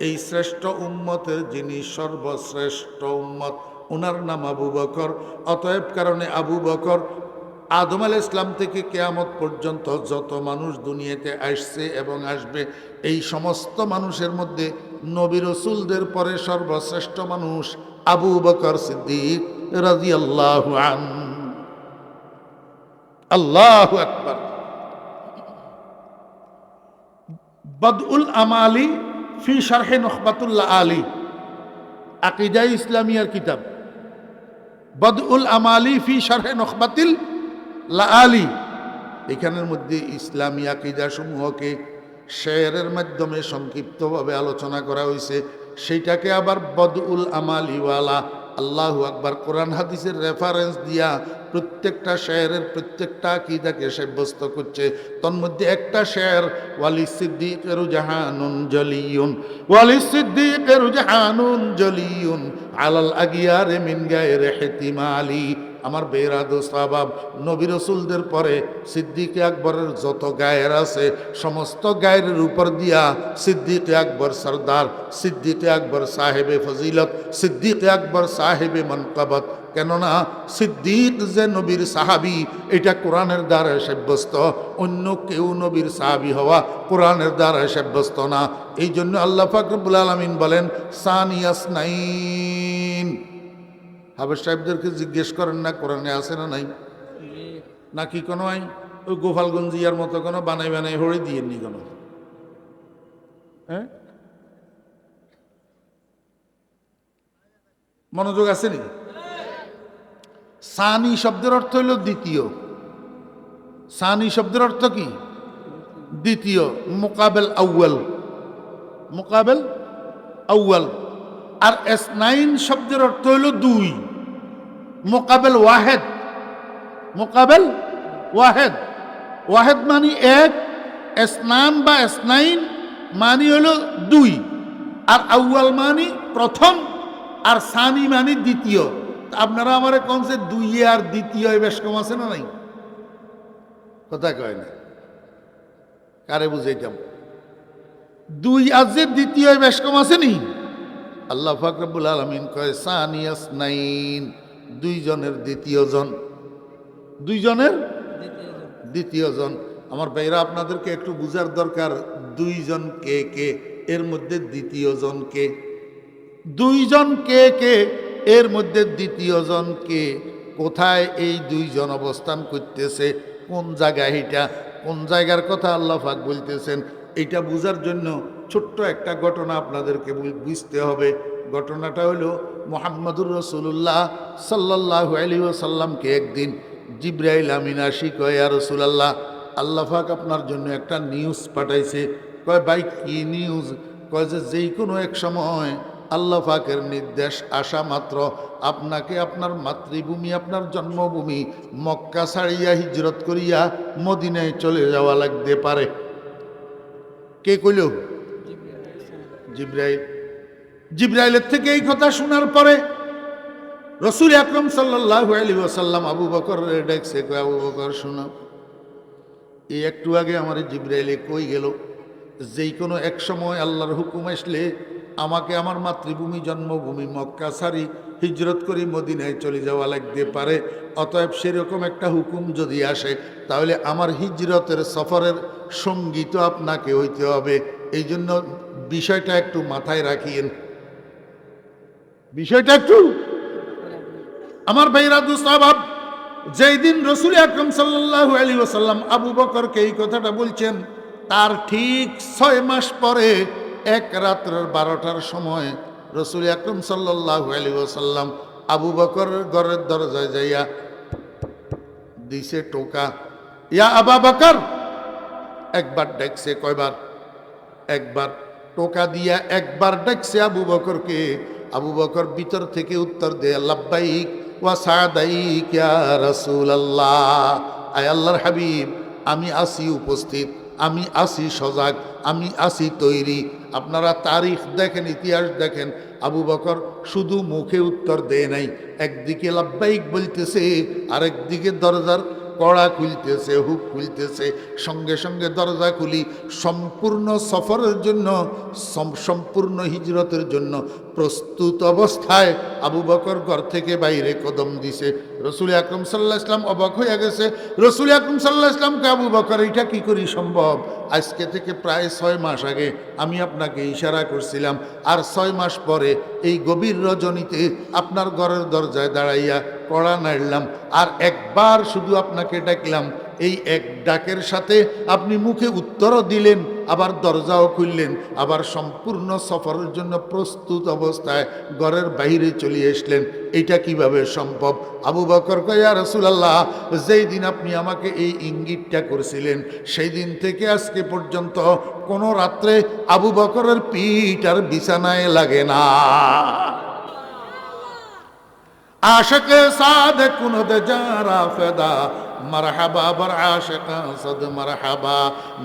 Speaker 1: এই শ্রেষ্ঠ উম্মতের যিনি সর্বশ্রেষ্ঠ উম্মত, ওনার নাম আবু বকর। অতএব কারণে আবু বকর আদম আলাইহিস সালাম থেকে কিয়ামত পর্যন্ত যত মানুষ দুনিয়াতে আসছে এবং আসবে, এই সমস্ত মানুষের মধ্যে নবী রসুলদের পরে সর্বশ্রেষ্ঠ মানুষ আবু বকর সিদ্দিক রাদিয়াল্লাহু আনহু। আল্লাহু আকবার। বদউল আমালি ফি শারহে নুখবাতুল আলী, আকীদা ইসলামিয়ার কিতাব। বদউল আমালি ফি শারহে নুখবাতিল আলী, এখানের মধ্যে ইসলামী আকীদা সমূহকে শেরের মাধ্যমে সংক্ষিপ্তভাবে আলোচনা করা হয়েছে। সেইটাকে আবার বদউল আমালি ওয়ালা, আল্লাহু আকবার, কোরআন হাদিসের রেফারেন্স দিয়া প্রত্যেকটা শেরের প্রত্যেকটা আকীদাকে সাব্যস্ত করছে। তন্মধ্যে একটা শের, ওয়ালি সিদ্দিকের জাহানুন জলিয়ুন, ওয়ালি সিদ্দিকের জাহানুন জলিয়ুন আলাল আগিয়ারে মিন গায়রে হিতিমালি। আমার বেরা দোস্ত আহবাব, নবী রসুলদের পরে সিদ্দিক আকবরের যত গায়ের আছে, সমস্ত গায়ের উপর দিয়া সিদ্দিক আকবর সরদার, সিদ্দিক আকবর সাহেবে ফজিলত, সিদ্দিক আকবর সাহেবে মনকাবত। কেননা সিদ্দিক যে নবীর সাহাবি, এটা কোরআনের দ্বারা সাব্যস্ত। অন্য কেউ নবীর সাহাবি হওয়া কোরআনের দ্বারা সাব্যস্ত না। এই জন্য আল্লাহ পাক রব্বুল আলামিন বলেন সানিয়াসনাইন। হাফেজ সাহেবদেরকে জিজ্ঞেস করেন না কোরআনে আছে না নাই, নাকি কোনো ওই গোপালগঞ্জিয়ার মতো কোনো বানাই বানাই হরে দিয়েননি কোনো? হ্যাঁ, মনোযোগ আছে নি? সানি শব্দের অর্থ হইল দ্বিতীয়। সানি শব্দের অর্থ কি? দ্বিতীয়। মুকাবেল আউয়াল, মুকাবেল আউয়াল। আর এসনাইন শব্দের অর্থ হইল দুই। মুকাবেল ওয়াহেদ, মুকাবেল ওয়াহেদ। ওয়াহেদ মানে এক, এসনান বা এসনাইন মানে হইল দুই, আর আউয়াল মানে প্রথম, আর সানি মানে দ্বিতীয়। আপনারা আমার কমসে দুই আর দ্বিতীয় বেশ কম আছে না নাই? কথা কয় না, কারে বুঝাইতাম? দুই আর যে দ্বিতীয় বেশ কম আছে নি? আল্লাহ পাক রব্বুল আলামিন কয় সানিয়াসনাইন, দুইজনের দ্বিতীয় জন, দুইজনের দ্বিতীয় জন। আমার ভাইরা, আপনাদেরকে একটু বুঝার দরকার, দুইজন কে কে, এর মধ্যে দ্বিতীয় জন কে? দুইজন কে কে, এর মধ্যে দ্বিতীয় জন কে? কোথায় এই দুইজন অবস্থান করতেছে? কোন জায়গায়? এটা কোন জায়গার কথা আল্লাহ পাক বলতেছেন? এইটা বুঝার জন্য ছোট্ট একটা ঘটনা আপনাদেরকে বুঝতে হবে। ঘটনাটা হলো মুহাম্মদুর রাসূলুল্লাহ সাল্লাল্লাহু আলাইহি ওয়াসাল্লামকে একদিন জিবরাইল আমিন আসি কয়, ইয়া রাসূলুল্লাহ, আল্লাহ পাক আপনার জন্য একটা নিউজ পাঠাইছে। কয় ভাই কি নিউজ? কয় যে যেই কোনো এক সময় আল্লাহ পাকের নির্দেশ আসা মাত্র আপনাকে আপনার মাতৃভূমি, আপনার জন্মভূমি মক্কা ছাড়িয়া হিজরত করিয়া মদিনায় চলে যাওয়া লাগতে পারে। কে কইল? জিবরাইল। জিবরাইলের থেকে এই কথা শোনার পরে রাসূল আকরাম সাল্লাল্লাহু আলাইহি ওয়াসাল্লাম আবু বকর ডাকছে, কয় আবু বকর শোনো, এই একটু আগে আমার জিবরাইলে কই গেল যেই কোনো এক সময় আল্লাহর হুকুম আসলে আমাকে আমার মাতৃভূমি জন্মভূমি মক্কা ছাড়ি হিজরত করি মদিনায় চলে যাওয়া লাগতে পারে। অতএব সেরকম একটা হুকুম যদি আসে তাহলে আমার হিজরতের সফরের সঙ্গী তো আপনাকে হইতে হবে। এই জন্য বিষয়টা একটু মাথায় রাখিয়েন, বিষয়টা একটু। আমার ভাইরা দোস্ত আহবাব, যেই দিন রাসূল আকরাম সাল্লাল্লাহু আলাইহি ওয়াসাল্লাম আবু বকরকে এই কথাটা বলছেন, তার ঠিক 6 মাস পরে এক রাত্রের 12টার সময় রাসূল আকরাম সাল্লাল্লাহু আলাইহি ওয়াসাল্লাম আবু বকরের ঘরের দরজায় যাইয়া দিছে টোকা, ইয়া আবু বকর। একবার ডাকছে, কয়বার? একবার। টোকা দিয়া একবার ডাকছে আবু বকরকে। আবু বকর ভিতর থেকে উত্তর দেয়, লাব্বাইক ওয়া সাদাইক ইয়া রাসূলুল্লাহ। আয় আল্লাহর হাবিব, আমি আসি উপস্থিত, আমি আসি সজাগ, আমি আসি তৈরি। আপনারা তারিখ দেখেন, ইতিহাস দেখেন, আবু বকর শুধু মুখে উত্তর দেয় নাই, একদিকে লাব্বাইক বলতেছে, আরেকদিকে দরজার কড়া খুলতেছে, হুক খুলতেছে। সঙ্গে সঙ্গে দরজা খুলি, সম্পূর্ণ সফরের জন্য, সম্পূর্ণ হিজরতের জন্য প্রস্তুত অবস্থায় আবু বকর ঘর থেকে বাইরে কদম দিছে। রসুল আকরম সাল্লাহ ইসলাম অবাক হয়ে গেছে। রসুল আকরম সাল্লাহ ইসলামকে, আবু বকর এটা কি করি সম্ভব? আজকে থেকে প্রায় 6 মাস আগে আমি আপনাকে ইশারা করছিলাম, আর 6 মাস পরে এই গভীর রজনীতে আপনার ঘরের দরজায় দাঁড়াইয়া কড়া নাড়লাম, আর একবার শুধু আপনাকে ডাকলাম। এই এক ডাকের সাথে আপনি মুখে উত্তরও দিলেন, আবার দরজাও খুললেন, আবার সম্পূর্ণ সফরের জন্য প্রস্তুত অবস্থায় ঘরের বাইরে চলে আসলেন। এটা কিভাবে সম্ভব? আবু বকর কয়, ইয়া রাসূলুল্লাহ, যেই দিন আপনি আমাকে এই ইঙ্গিতটা করছিলেন, সেই দিন থেকে আজকে পর্যন্ত কোনো রাত্রে আবু বকরের পিঠ আর বিছানায় লাগে না। আশিকে সাদে কুনদ জারা ফেদা, মারহাবা বর আশিক সদ মারহাবা,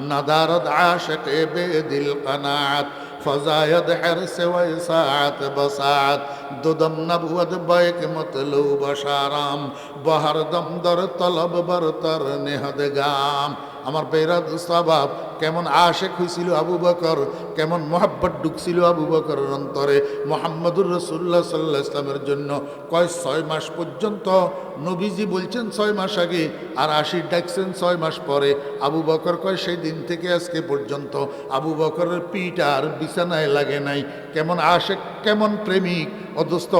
Speaker 1: নাদারদ আশিক বেদিল কনাত, ফজায়দ হরস ওয়াসাত বসাত, দুদম নবুয়ত বাইক মতলুব শারাম, বহর দম দর তলব বরতর নেহদ গাম। আমার বেরাদ সাবাব, কেমন আশেক হয়েছিল আবু বকর, কেমন মোহাব্বত ঢুকছিল আবু বকরের অন্তরে মুহাম্মদুর রাসূলুল্লাহ সাল্লাল্লাহু আলাইহি ওয়াসাল্লামের জন্য। কয় 6 মাস পর্যন্ত, নবীজি বলছেন 6 মাস আগে, আর আশির ডাকছেন 6 মাস পরে। আবু বকর কয়, সেই দিন থেকে আজকে পর্যন্ত আবু বকরের পিঠ আর বিছানায় লাগে নাই। কেমন আশেক, কেমন প্রেমিক! অথচ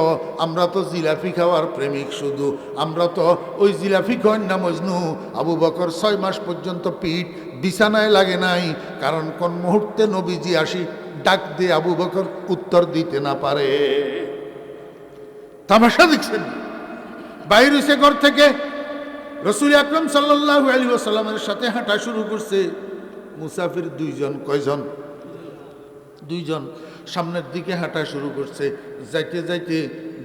Speaker 1: আমরা তো জিলাপি খাওয়ার প্রেমিক শুধু, আমরা তো ওই জিলাপি খাওয়ার না মজনু। আবু বকর 6 মাস পর্যন্ত পিঠ বিছানায় লাগে নাই, কারণ কোন মুহূর্তে নবীজি আসি ডাক দিয়ে আবু বকর উত্তর দিতে না পারে। তামাশা দেখছেন, বাইরে সে ঘর থেকে রসুল আকরম সাল্লাল্লাহু আলাইহি ওয়াসাল্লামের সাথে হাঁটা শুরু করছে। মুসাফির 2 জন, কয়জন? 2 জন। সামনের দিকে হাঁটা শুরু করছে। যাইতে যাইতে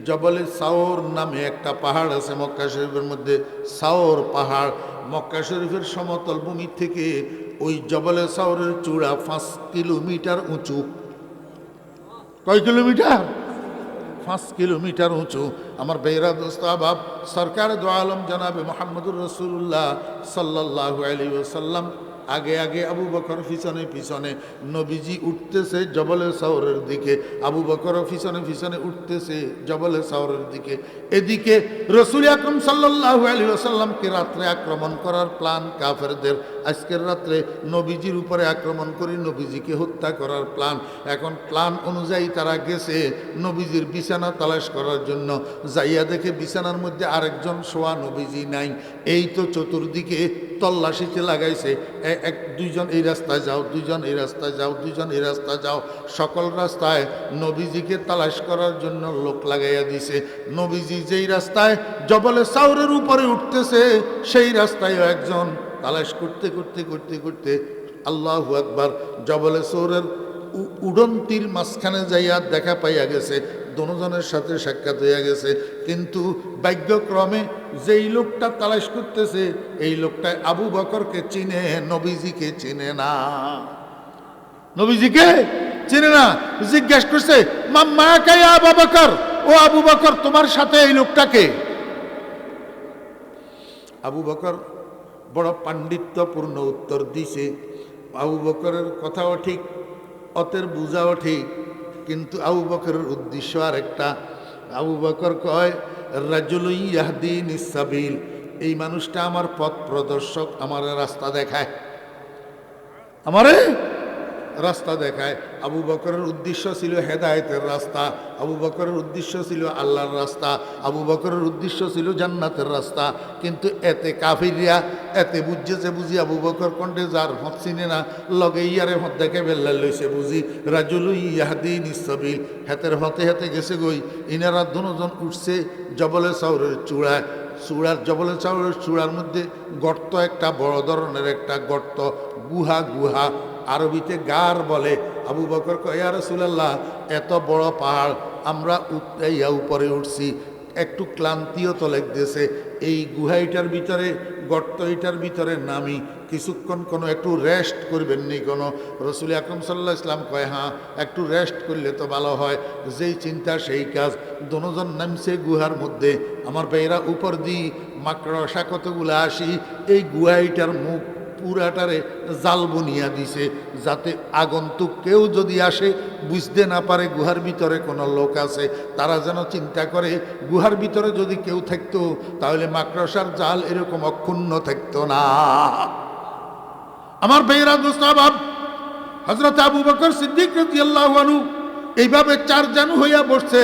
Speaker 1: জবলে সাওর নামে একটা পাহাড় আছে মক্কা শরীফের মধ্যে, সাওর পাহাড়। মক্কা শরীফের সমতল ভূমি থেকে ওই জবলে সাওরের চূড়া 5 কিলোমিটার উঁচু। কয় কিলোমিটার? 5 কিলোমিটার উঁচু। আমার বেহরা দোস্ত আবাব, সরকার দো আলম জনাবে মোহাম্মদুর রাসূলুল্লাহ সাল্লাল্লাহু আলাইহি ওয়াসাল্লাম আগে আগে, আবু বকর পিছনে পিছনে। নবীজি উঠতেছে জবলে সাওরের দিকে, আবু বকর পিছনে পিছনে উঠতেছে জবলে সাওরের দিকে। এদিকে রসুল আকরম সাল্লাল্লাহু আলাইহি ওয়াসাল্লামকে রাত্রে আক্রমণ করার প্ল্যান কাফেরদের। আজকের রাত্রে নবীজির উপরে আক্রমণ করে নবীজিকে হত্যা করার প্ল্যান। এখন প্ল্যান অনুযায়ী তারা গেছে নবীজির বিছানা তালাশ করার জন্য। যাইয়া দেখে বিছানার মধ্যে আরেকজন শোয়া নবীজি নাই। এই তো চতুর্দিকে তল্লাশিতে লাগাইছে, 2 জন এই রাস্তায় যাও, 2 জন এই রাস্তায় যাও, 2 জন এই রাস্তায় যাও। সকল রাস্তায় নবীজিকে তালাশ করার জন্য লোক লাগাইয়া দিছে। নবীজি যেই রাস্তায় জবলে সাওরের উপরে উঠতেছে, সেই রাস্তায় একজন তালাশ করতে করতে করতে করতে আল্লাহু আকবার, জবলে সাওরের উড়ন্তির মাঝখানে যাইয়া দেখা পাইয়া গেছে। দুজনের সাথে সাক্ষাৎ হইয়া গেছে। কিন্তু ভাগ্যক্রমে যেই লোকটা তালাশ করতেছে, এই লোকটা আবু বকরকে চিনে, নবীজিকে চিনে না। নবীজিকে চিনে না। জিজ্ঞাসা করছে, মা কায়া আবু বকর, ও আবু বকর, তোমার সাথে এই লোকটাকে? আবু বকর বড় পাণ্ডিত্যপূর্ণ উত্তর দিছে। আবু বকরের কথাও ঠিক, অতের বুঝাও ঠিক, কিন্তু আবু বকরের উদ্দেশ্য আর একটা। আবু বকর কয়, রাজুলুন ইয়াহদিনিস সাবিল, এই মানুষটা আমার পথ প্রদর্শক, আমার রাস্তা দেখায়, আমারে রাস্তা দেখায়। আবু বকরের উদ্দেশ্য ছিল হেদায়েতের রাস্তা, আবু বকরের উদ্দেশ্য ছিল আল্লাহর রাস্তা, আবু বকরের উদ্দেশ্য ছিল জান্নাতের রাস্তা। কিন্তু এতে কাফিররা এতে বুঝছে বুঝি আবু বকর কণ্ঠে যার হত চিনে না, লগে ইয়ারে হত দেখে বেল্লা লইছে বুঝি। রাজুলুন ইয়াহদিনিস সাবিল, হেতের হতে হেতে গেছে গই। ইনারা দুজন উঠছে জবলে সাওরের চূড়ায়। জবলে সাওরের চূড়ার মধ্যে গর্ত, একটা বড় ধরনের একটা গর্ত, গুহা। আরবিতে গার বলে। আবু বকর কয়, ইয়া রাসূলুল্লাহ, এত বড় পাহাড় আমরা উপরে উঠছি, একটু ক্লান্তিও তো লাগতেছে, এই গুহাইটার ভিতরে, গর্ত এটার ভিতরে নামি কিছুক্ষণ কোনো একটু রেস্ট করবেন নি কোনো? রসুল আকরম সাল্লাল্লাহু আলাইহি ওয়াসাল্লাম কয়, হ্যাঁ, একটু রেস্ট করলে তো ভালো হয়। যেই চিন্তা সেই কাজ, দোনোজন নামছে গুহার মধ্যে। আমার ভাইয়েরা, উপর দিয়ে মাকড়সা কতগুলো আসি এই গুহাইটার মুখ পুরাটারে জাল বুনিয়া দিছে, যাতে আগন্তুক কেউ যদি আসে বুঝতে না পারে গুহার ভিতরে কোনো লোক আছে। তারা যেন চিন্তা করে গুহার ভিতরে যদি কেউ থাকতো তাহলে মাকড়সার জাল এরকম অক্ষুণ্ণ থাকতো না। আমার ভাইয়েরা, দোস্তাবাব, হযরত আবু বকর সিদ্দিক রাদিয়াল্লাহু আনহু এইভাবে চারজন হইয়া বসছে।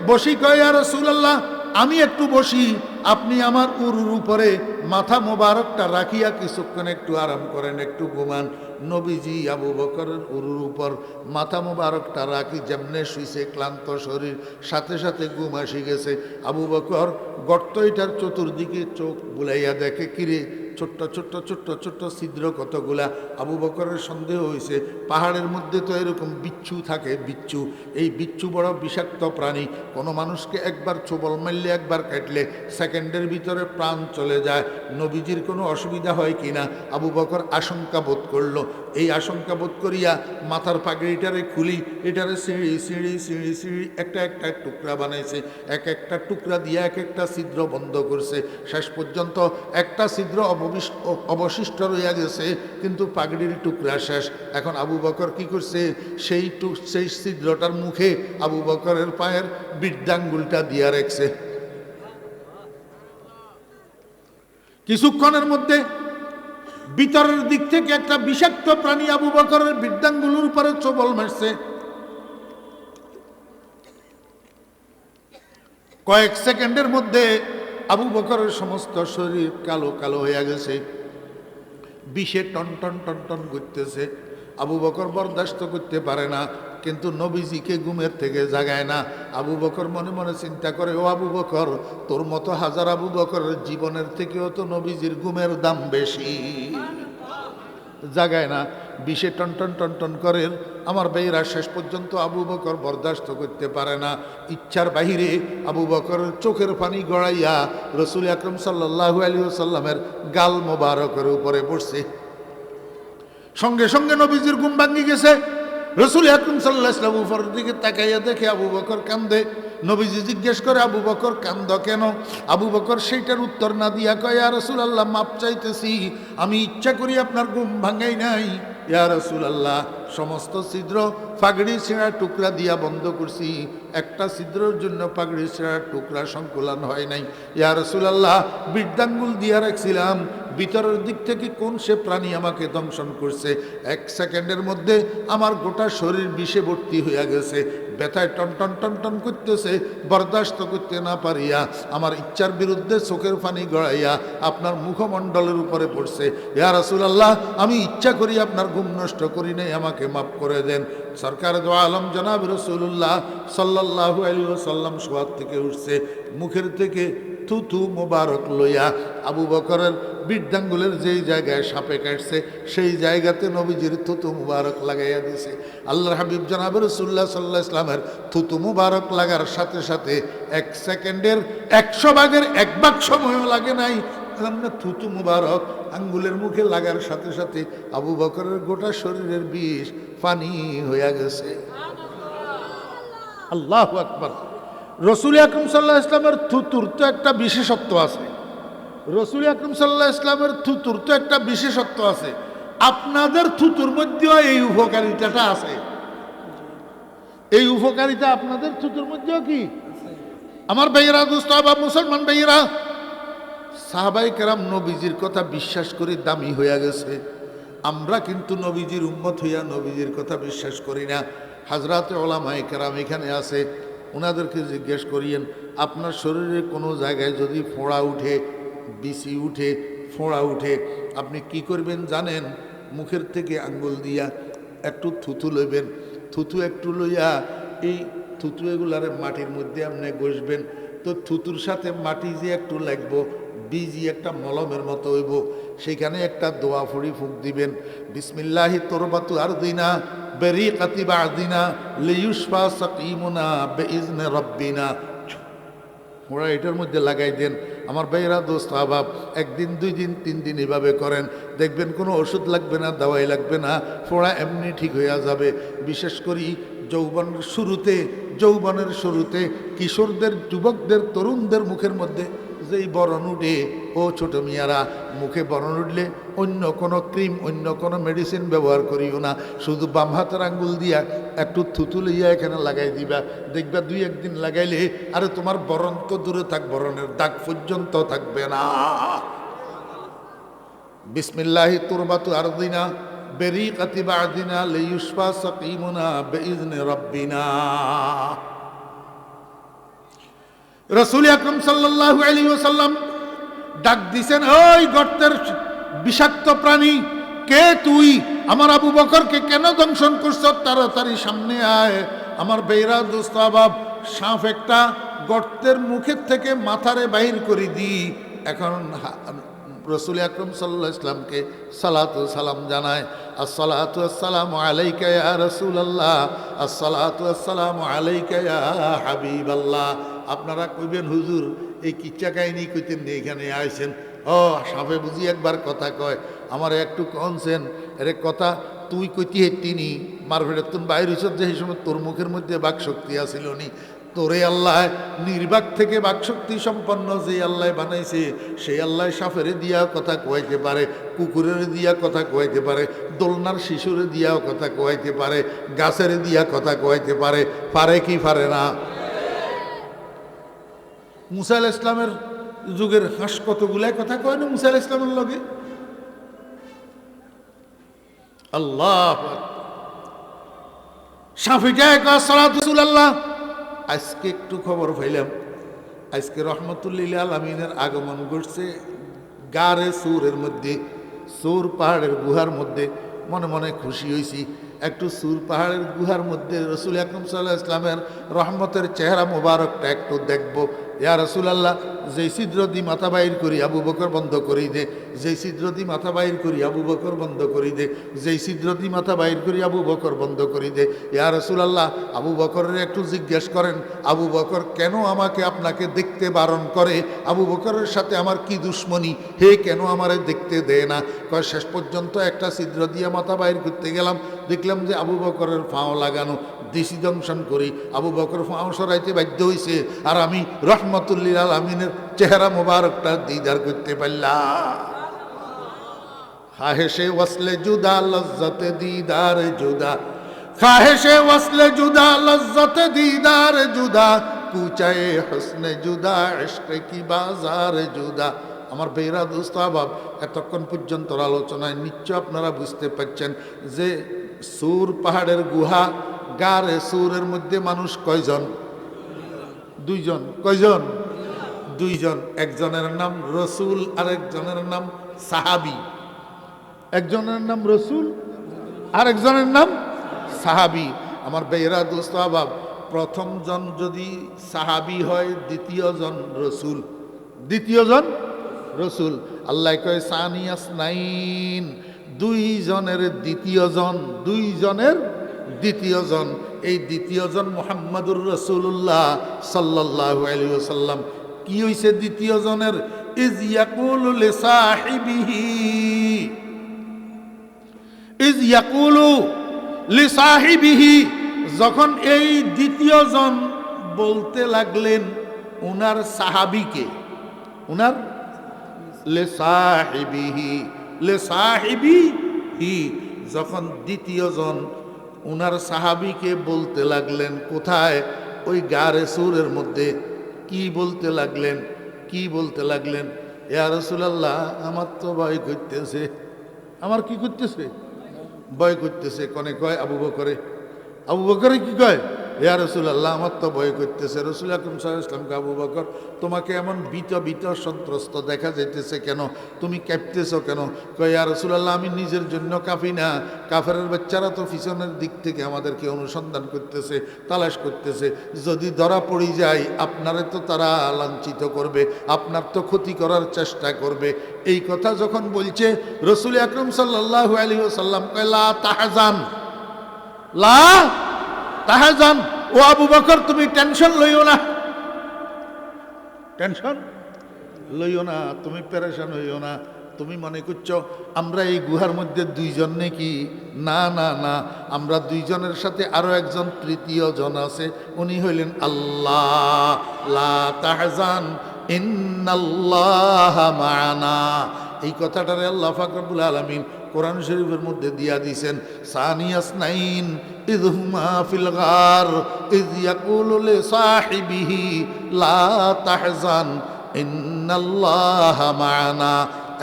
Speaker 1: বসি কয়, ইয়া রাসূলুল্লাহ, আমি একটু বসি, আপনি আমার উরুর উপরে মাথা মোবারকটা রাখিয়া কিছুক্ষণ একটু আরাম করেন, একটু ঘুমান। নবীজি আবু বকরের উরুর উপর মাথা মোবারকটা রাখি যেমনে শুইছে, ক্লান্ত শরীর, সাথে সাথে ঘুম আসি গেছে। আবু বকর গর্ত এটার চতুর্দিকে চোখ বুলাইয়া দেখে, কিরে ছোট্ট ছোট্ট ছোট্ট ছোট্ট ছিদ্র কতগুলা। আবু বকরের সন্দেহ হয়েছে, পাহাড়ের মধ্যে তো এরকম বিচ্ছু থাকে, বিচ্ছু, এই বিচ্ছু বড় বিষাক্ত প্রাণী, কোনো মানুষকে একবার ছোবল মারলে, একবার কাটলে সেকেন্ডের ভিতরে প্রাণ চলে যায়। নবীজির কোনো অসুবিধা হয় কিনা আবু বকর আশঙ্কা বোধ করলো। এই আশঙ্কা বোধ করিয়া মাথার পাগড়িটারে খুলি, এটারে সিঁড়ি সিঁড়ি সিঁড়ি সিঁড়ি একটা একটা টুকরা বানাইছে, এক একটা টুকরা দিয়ে এক একটা ছিদ্র বন্ধ করছে। শেষ পর্যন্ত একটা ছিদ্র অবশিষ্ট রইয়া গেছে, কিন্তু পাগড়ির টুকরা শেষ। এখন আবু বকর কি করছে, সেই ছিদ্রটার মুখে আবু বকরের পায়ের বৃদ্ধাঙ্গুলটা দিয়া রাখছে। কিছুক্ষণের মধ্যে ভিতরের দিক থেকে একটা বিষাক্ত প্রাণী আবু বকরের বৃদ্ধাঙ্গুলের উপরে ছোবল মারছে। কয়েক সেকেন্ডের মধ্যে আবু বকরের সমস্ত শরীর কালো কালো হয়ে গেছে, বিষে টন টন টন টন করতেছে। আবু বকর বরদাস্ত করতে পারে না, কিন্তু নবীজিকে ঘুমের থেকে জাগায় না। আবু বকর মনে মনে চিন্তা করে, ও আবু বকর, তোর মতো হাজার আবু বকরের জীবনের থেকেও তো নবীজির ঘুমের দাম বেশি। জাগায় না, বিষে টন টন টন টন করে। আমার ভাইয়েরা, শেষ পর্যন্ত আবু বকর বরদাস্ত করতে পারে না, ইচ্ছার বাহিরে আবু বকরের চোখের পানি গড়াইয়া রসুল আকরম সাল্লাল্লাহু আলাইহি ওয়াসাল্লামের গাল মোবারকের উপরে পড়ছে। সঙ্গে সঙ্গে নবীজির ঘুম ভাঙি গেছে। রসুল আকরম সাল্লাল্লাহু আলাইহি ওয়াসাল্লাম উপরের দিকে তাকাইয়া দেখে আবু বকর কান্দে। নবীজি জিজ্ঞেস করে, আবু বকর কান্দ কেন? আবু বকর সেইটার উত্তর না দিয়া কয়, ইয়া রাসূলুল্লাহ, মাপ চাইতেছি, আমি ইচ্ছা করি আপনার ঘুম ভাঙাই নাই। ইয়া রাসূলুল্লাহ, সমস্ত ছিদ্র পাগড়ি ছেঁড়া টুকরা দিয়া বন্ধ করছি, একটা ছিদ্রের জন্য পাগড়ি ছেঁড়া টুকরা সংকুলন হয় নাই। ইয়া রাসূলুল্লাহ, বৃদ্ধাঙ্গুল দিয়া রাখছিলাম, ভিতরের দিক থেকে কোন সে প্রাণী আমাকে দংশন করছে। এক সেকেন্ডের মধ্যে আমার গোটা শরীর বিষে ভর্তি হইয়া গেছে, ব্যথায় টন টন টন টন করতেছে। বরদাস্ত করতে না পারিয়া আমার ইচ্ছার বিরুদ্ধে চোখের পানি গড়াইয়া আপনার মুখমণ্ডলের উপরে পড়ছে। ইয়া রাসূলুল্লাহ, আমি ইচ্ছা করি আপনার ঘুম নষ্ট করি নাই, আমাকে মাফ করে দেন। সরকার দো আলম জনাব রাসূলুল্লাহ সাল্লাল্লাহু আলাইহি ওয়াসাল্লাম শোয়ার থেকে উঠছে, মুখের থেকে থুথু মোবারক লইয়া আবু বকরের বৃদ্ধাঙ্গুলের যেই জায়গায় সাপে কাটছে সেই জায়গাতে নবীজির থুতু মুবারক লাগাইয়া দিছে। আল্লাহর হাবিব জনাব রাসূলুল্লাহ সাল্লাল্লাহু আলাইহি ওয়াসাল্লামের থুতু মুবারক লাগার সাথে সাথে 1 সেকেন্ডের 100 ভাগের 1 ভাগ সময়ও লাগে নাই। থুতু মুবারক আঙ্গুলের মুখে লাগার সাথে সাথে আবু বকরের গোটা শরীরের বিষ পানি হইয়া গেছে। আল্লাহু আকবার। রসুল আকরম সাল্লাল্লাহু আলাইহি ওয়াসাল্লামের থুতুর তো একটা বিশেষত্ব আছে। রসুল আকরম সাল্লাল্লাহু আলাইহি ওয়াসাল্লামের থুতুর তো একটা বিশেষত্ব আছে। আপনাদের থুতুর মধ্যেও এই উপকারিতাটা আছে। এই উপকারিতা আপনাদের থুতুর মধ্যেও কি? আমার ভাইয়েরা, দোস্ত বা মুসলমান ভাইয়েরা, সাহাবায়ে কেরাম নবীজির কথা বিশ্বাস করে দামি হইয়া গেছে। আমরা কিন্তু নবীজির উম্মত হইয়া নবীজির কথা বিশ্বাস করি না। হাজরাতে ওলামায়ে কেরাম এখানে আছে, ওনাদেরকে জিজ্ঞেস করিয়েন, আপনার শরীরে কোনো জায়গায় যদি ফোঁড়া উঠে, বিসি উঠে, ফোঁড়া উঠে, আপনি কি করবেন জানেন? মুখের থেকে আঙ্গুল দিয়া একটু থুতু লইবেন। থুতু একটু লইয়া এই থুতু এগুলারে মাটির মধ্যে আপনি ঘষবেন। তো থুতুর সাথে মাটি যে একটু লাগবো, বীজি একটা মলমের মতো হইব, সেখানে একটা দোয়া ফুড়ি ফুঁক দিবেন, বিসমিল্লাহি তরবাতু আরদিনা বেরিকাতি বাদিনা লিয়ুশফা সাকিমুনা বিইজনি রাব্বিনা। ওরা এটার মধ্যে লাগাই দেন। আমার ভাইয়েরা, দোস্ত আহবাব, একদিন, 2 দিন, 3 দিন এভাবে করেন, দেখবেন কোনো ওষুধ লাগবে না, দাওয়াই লাগবে না, ফোড়া এমনি ঠিক হয়ে যাবে। বিশেষ করি যৌবনের শুরুতে কিশোরদের, যুবকদের, তরুণদের মুখের মধ্যে যেই বরণ উঠে, ও ছোট মিয়ারা, মুখে বরণ উঠলে অন্য কোনো ক্রিম, অন্য কোনো মেডিসিন ব্যবহার করিও না, শুধু বাম হাতের আঙ্গুল দিয়া একটু থুতু লইয়া এখানে লাগাই দিবা। দেখবা 2-1 দিন লাগাইলে আরে তোমার বরণ তো দূরে থাক, বরণের দাগ পর্যন্ত থাকবে না। বিসমিল্লাহি তুরবাতু আরদিনা বেরিকাতি বাদিনা লিয়ুশফা সাকিমুনা বিইজনি রাব্বিনা। রাসূল আকরাম সাল্লাল্লাহু আলাইহি ওয়াসাল্লাম ডাক দিছেন, ওই গর্তের বিষাক্ত প্রাণী, কে তুই? আমার আবু বকরকে কেন দংশন করছ? তাড়াতাড়ি সামনে আয়। আমার বেইরা দোস্ত আহবাব, সাপ একটা গর্তের মুখের থেকে মাথারে বাহির করে দি। এখন রাসূল আকরাম সাল্লাল্লাহু আলাইহি ওয়াসাল্লামকে সালাতু সালাম জানায়, আসসালাতু আসসালামু আলাইকা ইয়া রাসূলুল্লাহ, আসসালাতু আসসালামু আলাইকা ইয়া হাবিবাল্লাহ। আপনারা কইবেন, হুজুর এই কিচ্ছা কাহিনী কইতেন না, এখানে আইছেন, ও সাপে বুঝি একবার কথা কয়, আমার একটু কনছেন, এরে কথা তুই কইতি হেতিনি মারফেটের তুন বাইর হইছ, যে এই সময় তোর মুখের মধ্যে বাক শক্তি আসিল নি। তোরে আল্লাহ নির্বাক থেকে বাকশক্তি সম্পন্ন যে আল্লাহ বানাইছে, সেই আল্লাহ সাফেরে দিয়া কথা কইতে পারে, কুকুরের দিয়া কথা কইতে পারে, দোলনার শিশুরে দিয়াও কথা কইতে পারে, গাছের দিয়া কথা কইতে পারে, পারে কি পারে না? মুসা আলাইহিস ইসলামের যুগের হাঁস কতগুলাই কথা কয় না মুসা আলাইহিস ইসলামের লগে। আল্লাহ সাফিটায় কয় সালাতু রাসূলুল্লাহ। আজকে একটু খবর পাইলাম, আজকে রহমতুল্লিল আলামিনের আগমন ঘটছে গারে সুরের মধ্যে, সুর পাহাড়ের গুহার মধ্যে। মনে মনে খুশি হয়েছি, একটু সুর পাহাড়ের গুহার মধ্যে রাসূল আকরাম সাল্লাল্লাহু আলাইহি ওয়াসাল্লামের রহমতের চেহারা মোবারকটা একটু দেখব। ইয়া রাসূলুল্লাহ, যেই ছিদ্র দিয়ে মাথা বাইর করি আবু বকর বন্ধ করি দে, যেই ছিদ্র দিয়ে মাথা বাইর করি আবু বকর বন্ধ করি দে, যেই ছিদ্র দিয়ে মাথা বাইর করি আবু বকর বন্ধ করি দে। ইয়া রাসূলুল্লাহ, আবু বকরের একটু জিজ্ঞেস করেন, আবু বকর কেন আমাকে আপনাকে দেখতে বারণ করে? আবু বকরের সাথে আমার কি দুশ্মনী? হে কেন আমারে দেখতে দেয় না? কয় শেষ পর্যন্ত একটা ছিদ্র দিয়ে মাথা বাইর করতে গেলাম, দেখলাম যে আবু বকরের ফাও লাগানো, দেশি দংশন করি, আবু বকর ফাও সরাইতে বাধ্য হয়েছে, আর আমি রহমতুল্লিল আলামিনের চেহারা মোবারকটা দিদার করতে পারলাম। খাহেশে ওয়াসলে জুদা লজ্জতে দিদার জুদা, খাহেশে ওয়াসলে জুদা লজ্জতে দিদার জুদা, কুচায়ে হুসনে জুদা ইশকে কি বাজার জুদা। আমার বেরা দোস্ত আহবাব, এতক্ষণ পর্যন্ত আলোচনায় নিশ্চয় আপনারা বুঝতে পারছেন যে সুর পাহাড়ের গুহা, গারে সুরের মধ্যে মানুষ কয়জন? 2 জন। কয়জন? 2 জন। একজনের নাম রসুল, আর একজনের নাম সাহাবি। একজনের নাম রসুল, আর একজনের নাম সাহাবি। আমার বেরা দোস্ত আহবাব, প্রথম জন যদি সাহাবি হয়, দ্বিতীয় জন রসুল, দ্বিতীয় জন রসুল। আল্লাহ কয় সানিয়াস নাইন, 2 জনের দ্বিতীয় জন, 2 জনের দ্বিতীয় জন। এই দ্বিতীয় জন মুহাম্মাদুর রাসূলুল্লাহ সাল্লাল্লাহু আলাইহি ওয়াসাল্লাম। কি হইছে দ্বিতীয় জনের? ইজ ইয়াকুলু লিসাহিবিহি, ইজ ইয়াকুলু লিসাহিবিহি, যখন এই দ্বিতীয় জন বলতে লাগলেন উনার সাহাবীকে, উনার লিসাহিবিহি, লিসাহিবিহি, যখন দ্বিতীয় জন উনার সাহাবীকে বলতে লাগলেন, কোথায়? ওই গারে সুরের মধ্যে। কি বলতে লাগলেন? কি বলতে লাগলেন? ইয়া রাসূলুল্লাহ, আমার তো ভয় করতেছে। আমার কি করতেছে? ভয় করতেছে। কোনে কয়? আবু বকরে। আবু বকরে কি কয়? ইয়া রাসূলুল্লাহ, আমার তো ভয় করতেছে। রাসূল আকরাম সাল্লাল্লাহু আলাইহি ওয়াসাল্লাম, আবু বকর, তোমাকে এমন ভীত সন্ত্রস্ত দেখা যাইতেছে কেন? তুমি কাঁপতেছো কেন? কয়, ইয়া রাসূলুল্লাহ, আমি নিজের জন্য কাঁপি না, কাফেরের বাচ্চারা তো পিছনের দিক থেকে আমাদেরকে অনুসন্ধান করতেছে, তালাশ করতেছে। যদি ধরা পড়ে যায়, আপনারে তো তারা লাঞ্ছিত করবে, আপনার তো ক্ষতি করার চেষ্টা করবে। এই কথা যখন বলছে, রাসূল আকরাম সাল্লাল্লাহু আলাইহি ওয়াসাল্লাম কয়, লা তাহজান, লা তাহজান, ও আবু বকর তুমি টেনশন লইও না, টেনশন লইও না, তুমি পেরেশান হইও না। তুমি মনে করছো আমরা এই গুহার মধ্যে দুইজন নাকি? না না না, আমরা দুইজনের সাথে আরো একজন তৃতীয় জন আছে, উনি হইলেন আল্লাহ। লা তাহজান ইন্নাল্লাহা মা'ানা। এই কথাটারে আল্লাহ পাক রব্বুল আলামিন কোরআন শরীফের মধ্যে দিয়া দিয়েছেন। সানিয়াসনাইন ইয হুমা ফিল গার ইয ইয়াকুলু লিসাহিবিহি লা তাহজান ইন্নাল্লাহা মা'ানা।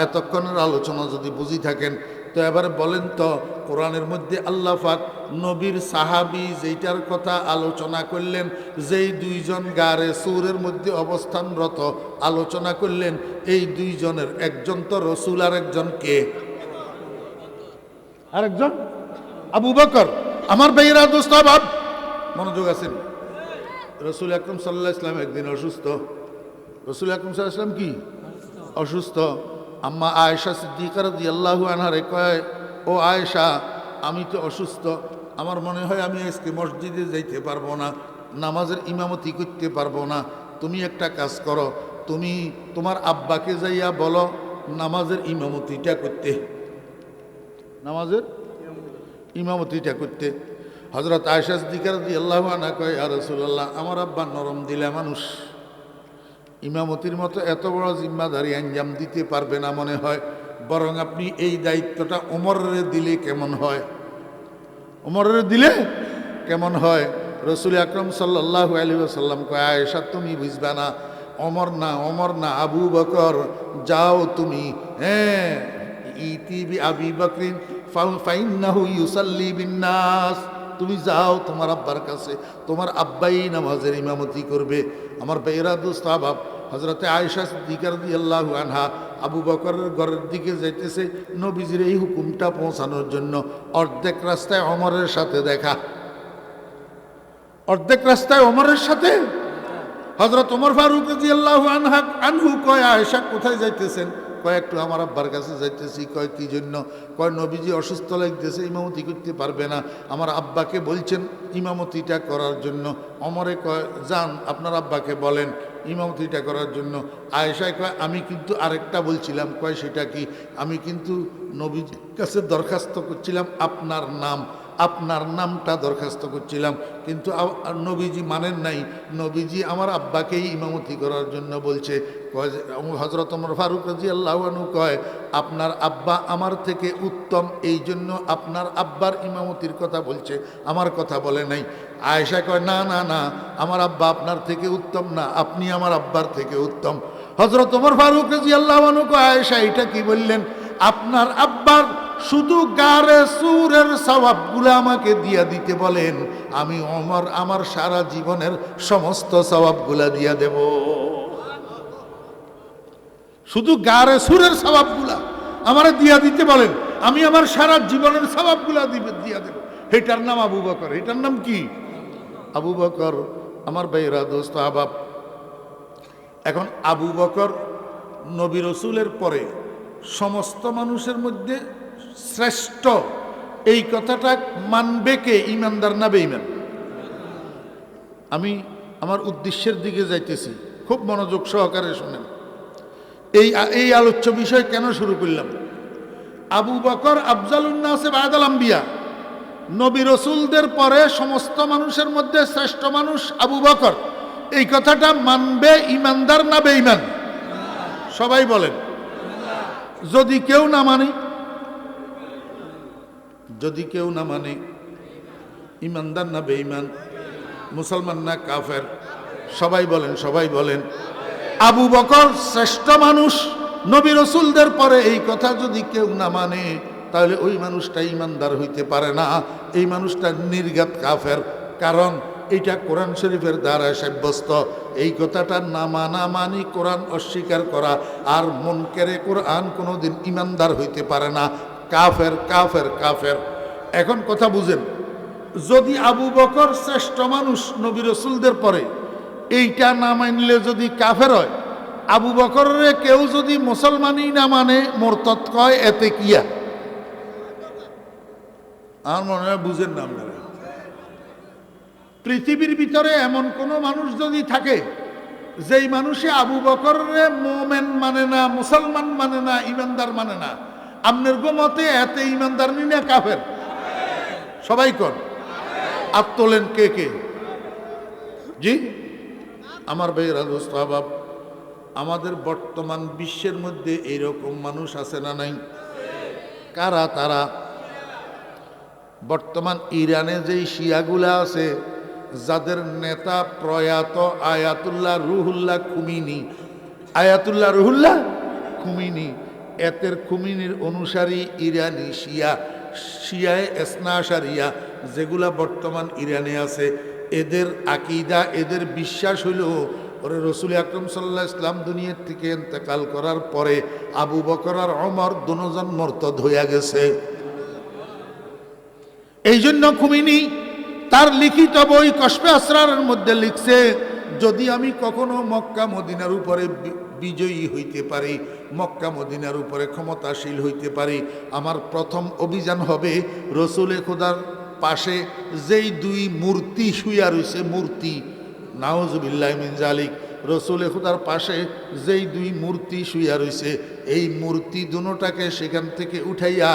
Speaker 1: এতক্ষণের আলোচনা যদি বুঝি থাকেন তো এবার বলেন তো, কোরআনের মধ্যে আল্লাহ পাক নবীর সাহাবী যেইটার কথা আলোচনা করলেন, যেই দুইজন গারে সূরের মধ্যে অবস্থানরত আলোচনা করলেন, এই দুইজনের একজন তো রসূল, আর একজন কে? আরেকজন আবু বকর। আমার ভাইয়েরা, দোস্ত, বাপ, মনোযোগ আছেন। রসূল আকরাম সাল্লাল্লাহু আলাইহি ওয়াসাল্লাম একদিন অসুস্থ। রসূল আকরাম সাল্লাল্লাহু আলাইহি ওয়াসাল্লাম কি অসুস্থ? আম্মা আয়েশা সিদ্দিকা রাদিয়াল্লাহু আনহারে কয়, ও আয়েশা, আমি তো অসুস্থ, আমার মনে হয় আমি আজকে মসজিদে যাইতে পারবো না, নামাজের ইমামতি করতে পারবো না। তুমি একটা কাজ করো, তুমি তোমার আব্বাকে যাইয়া বলো নামাজের ইমামতিটা করতে, নামাজের ইমামতিটা করতে। হযরত আয়েশা সিদ্দিকা রাদিয়াল্লাহু আনহা কয়, ইয়া রাসূলুল্লাহ, আমার আব্বা নরম দিলা মানুষ, ইমামতির মতো এত বড় জিম্মাদারি আঞ্জাম দিতে পারবে না মনে হয়, বরং আপনি এই দায়িত্বটা ওমরের দিলে কেমন হয়? ওমরের দিলে কেমন হয়? রসূল আকরাম সাল্লাল্লাহু আলাইহি ওয়াসাল্লাম কয়, আয়েশা তুমি বুঝবা না, ওমর না, ওমর না, আবু বকর, যাও তুমি, হ্যাঁ, ইতি বি আবি বকরিন ফাইন্নাহু ইউসাল্লি বিন্নাস, তুমি যাও তোমার আব্বার কাছে, তোমার আব্বাই নামাজের ইমামতি করবে। আমার ভাইয়েরা, দোস্ত, বাপ, হযরতে আয়েশা সিদ্দিকা রাদিয়াল্লাহু আনহা আবু বকরের ঘরের দিকে যাইতেছে নবীজির এই হুকুমটা পৌঁছানোর জন্য। অর্ধেক রাস্তায় ওমরের সাথে দেখা, অর্ধেক রাস্তায় ওমরের সাথে। হযরত ওমর ফারুক রাদিয়াল্লাহু আনহু কয়, আয়েশা কোথায় যাইতেছেন? কয়, একটু আমার আব্বার কাছে যাইতেছি। কয়, কি জন্য? কয়, নবীজি অসুস্থ লাগতেছে, ইমামতি করতে পারবে না, আমার আব্বাকে বলছেন ইমামতিটা করার জন্য। ওমরে কয়, যান আপনার আব্বাকে বলেন ইমামতিটা করার জন্য। আয়েশা কয়, আমি কিন্তু আরেকটা বলছিলাম। কয়, সেটা কি? আমি কিন্তু নবীজির কাছে দরখাস্ত করছিলাম আপনার নাম, আপনার নামটা দরখাস্ত করছিলাম, কিন্তু নবীজি মানেন নাই, নবীজি আমার আব্বাকেই ইমামতি করার জন্য বলছে। কয়, হযরত ওমর ফারুক রাদিয়াল্লাহু আনহু কয়, আপনার আব্বা আমার থেকে উত্তম, এই জন্য আপনার আব্বার ইমামতির কথা বলছে, আমার কথা বলে নাই। আয়েশা কয়, না না না, আমার আব্বা আপনার থেকে উত্তম না, আপনি আমার আব্বার থেকে উত্তম। হযরত ওমর ফারুক রাদিয়াল্লাহু আনহু কয়, আয়েশা এটা কি বললেন? আপনার আব্বার শুধু গারে সূরের সওয়াবগুলো আমাকে দিয়া দিতে বলেন, আমি ওমর আমার সারা জীবনের সমস্ত সওয়াবগুলা দিয়া দেব। শুধু গারে সূরের সওয়াবগুলা আমারে দিয়া দিতে বলেন, আমি আমার সারা জীবনের সওয়াবগুলা দিয়া দেব। এটার নাম আবু বকর। এটার নাম কি? আবু বকর। আমার ভাইরা, দোস্ত, আবাব, এখন আবু বকর নবী রাসূলের পরে সমস্ত মানুষের মধ্যে শ্রেষ্ঠ, এই কথাটা মানবে কে? ইমানদার না বেঈমান? আমি আমার উদ্দেশ্যের দিকে যাইতেছি, খুব মনোযোগ সহকারে শুনেন। এই আলোচ্য বিষয় কেন শুরু করলাম? আবু বকর আফজালুন নাস বা'দাল আম্বিয়া, নবী রাসূলদের পরে সমস্ত মানুষের মধ্যে শ্রেষ্ঠ মানুষ আবু বকর, এই কথাটা মানবে ইমানদার না বেঈমান? সবাই বলেন। যদি কেউ না মানে, যদি কেউ না মানে, ইমানদার না বেঈমান? মুসলমান না কাফের? সবাই বলেন, সবাই বলেন। আবু বকর শ্রেষ্ঠ মানুষ নবী রাসূলদের পরে, এই কথা যদি কেউ না মানে, তাহলে ওই মানুষটা ইমানদার হইতে পারে না, এই মানুষটা নির্ঘাত কাফের। কারণ এটা কোরআন শরীফের দ্বারা সাব্যস্ত। এই কথাটা না মানা মানি কোরআন অস্বীকার করা, আর মুনকারে কোরআন কোনোদিন ইমানদার হইতে পারে না, কাফের কাফের কাফের। এখন কথা বুঝেন, যদি আবু বকর শ্রেষ্ঠ মানুষ নবী রাসূলদের পরে, এইটা না মানলে যদি কাফের হয়, আবু বকরের কেউ যদি মুসলমানই না মানে মুরতাদ কয়, এতে কিয়া? আমার মনে হয় বুঝেন না আপনারা। পৃথিবীর ভিতরে এমন কোন মানুষ যদি থাকে যেই মানুষে আবু বকররে মোমেন মানে না, মুসলমান মানে না, ইমানদার মানে না, আপনার মতে এতে ইমানদার নি না কাফের? সবাই কর আর তোলেন কে কে? জি আমার ভাইয়েরা, দোস্ত আহবাব, আমাদের বর্তমান বিশ্বের মধ্যে এইরকম মানুষ আছে না নাই? কারা তারা? বর্তমান ইরানে যেই শিয়াগুলা আছে, যাদের নেতা প্রয়াত Ayatollah Ruhollah Khomeini, Ayatollah Ruhollah Khomeini, এতের খুমিনির অনুসারী ইরানি শিয়া, শিয়ায় এসনাশারিয়া যেগুলা বর্তমান ইরানে আছে, এদের আকিদা, এদের বিশ্বাস হইল ওরে রসুল আকরম সাল্লাল্লাহু আলাইহি ইসলাম দুনিয়ার থেকে ইন্তেকাল করার পরে আবু বকর আর ওমর দুজন মুরতাদ হইয়া গেছে। এই জন্য খুমিনি তার লিখিত বই কশফে আসরারের মধ্যে লিখছে, যদি আমি কখনো মক্কা মদিনার উপরে বিজয়ী হইতে পারি, মক্কা মদিনার উপরে ক্ষমতাশীল হইতে পারি, আমার প্রথম অভিযান হবে রসুলে খোদার পাশে যেই দুই মূর্তি শুইয়া রয়েছে, মূর্তি, নাউজুবিল্লাহ মিন জালিক, রসুলে খোদার পাশে যেই দুই মূর্তি শুইয়া রয়েছে, এই মূর্তি দুটাকে সেখান থেকে উঠাইয়া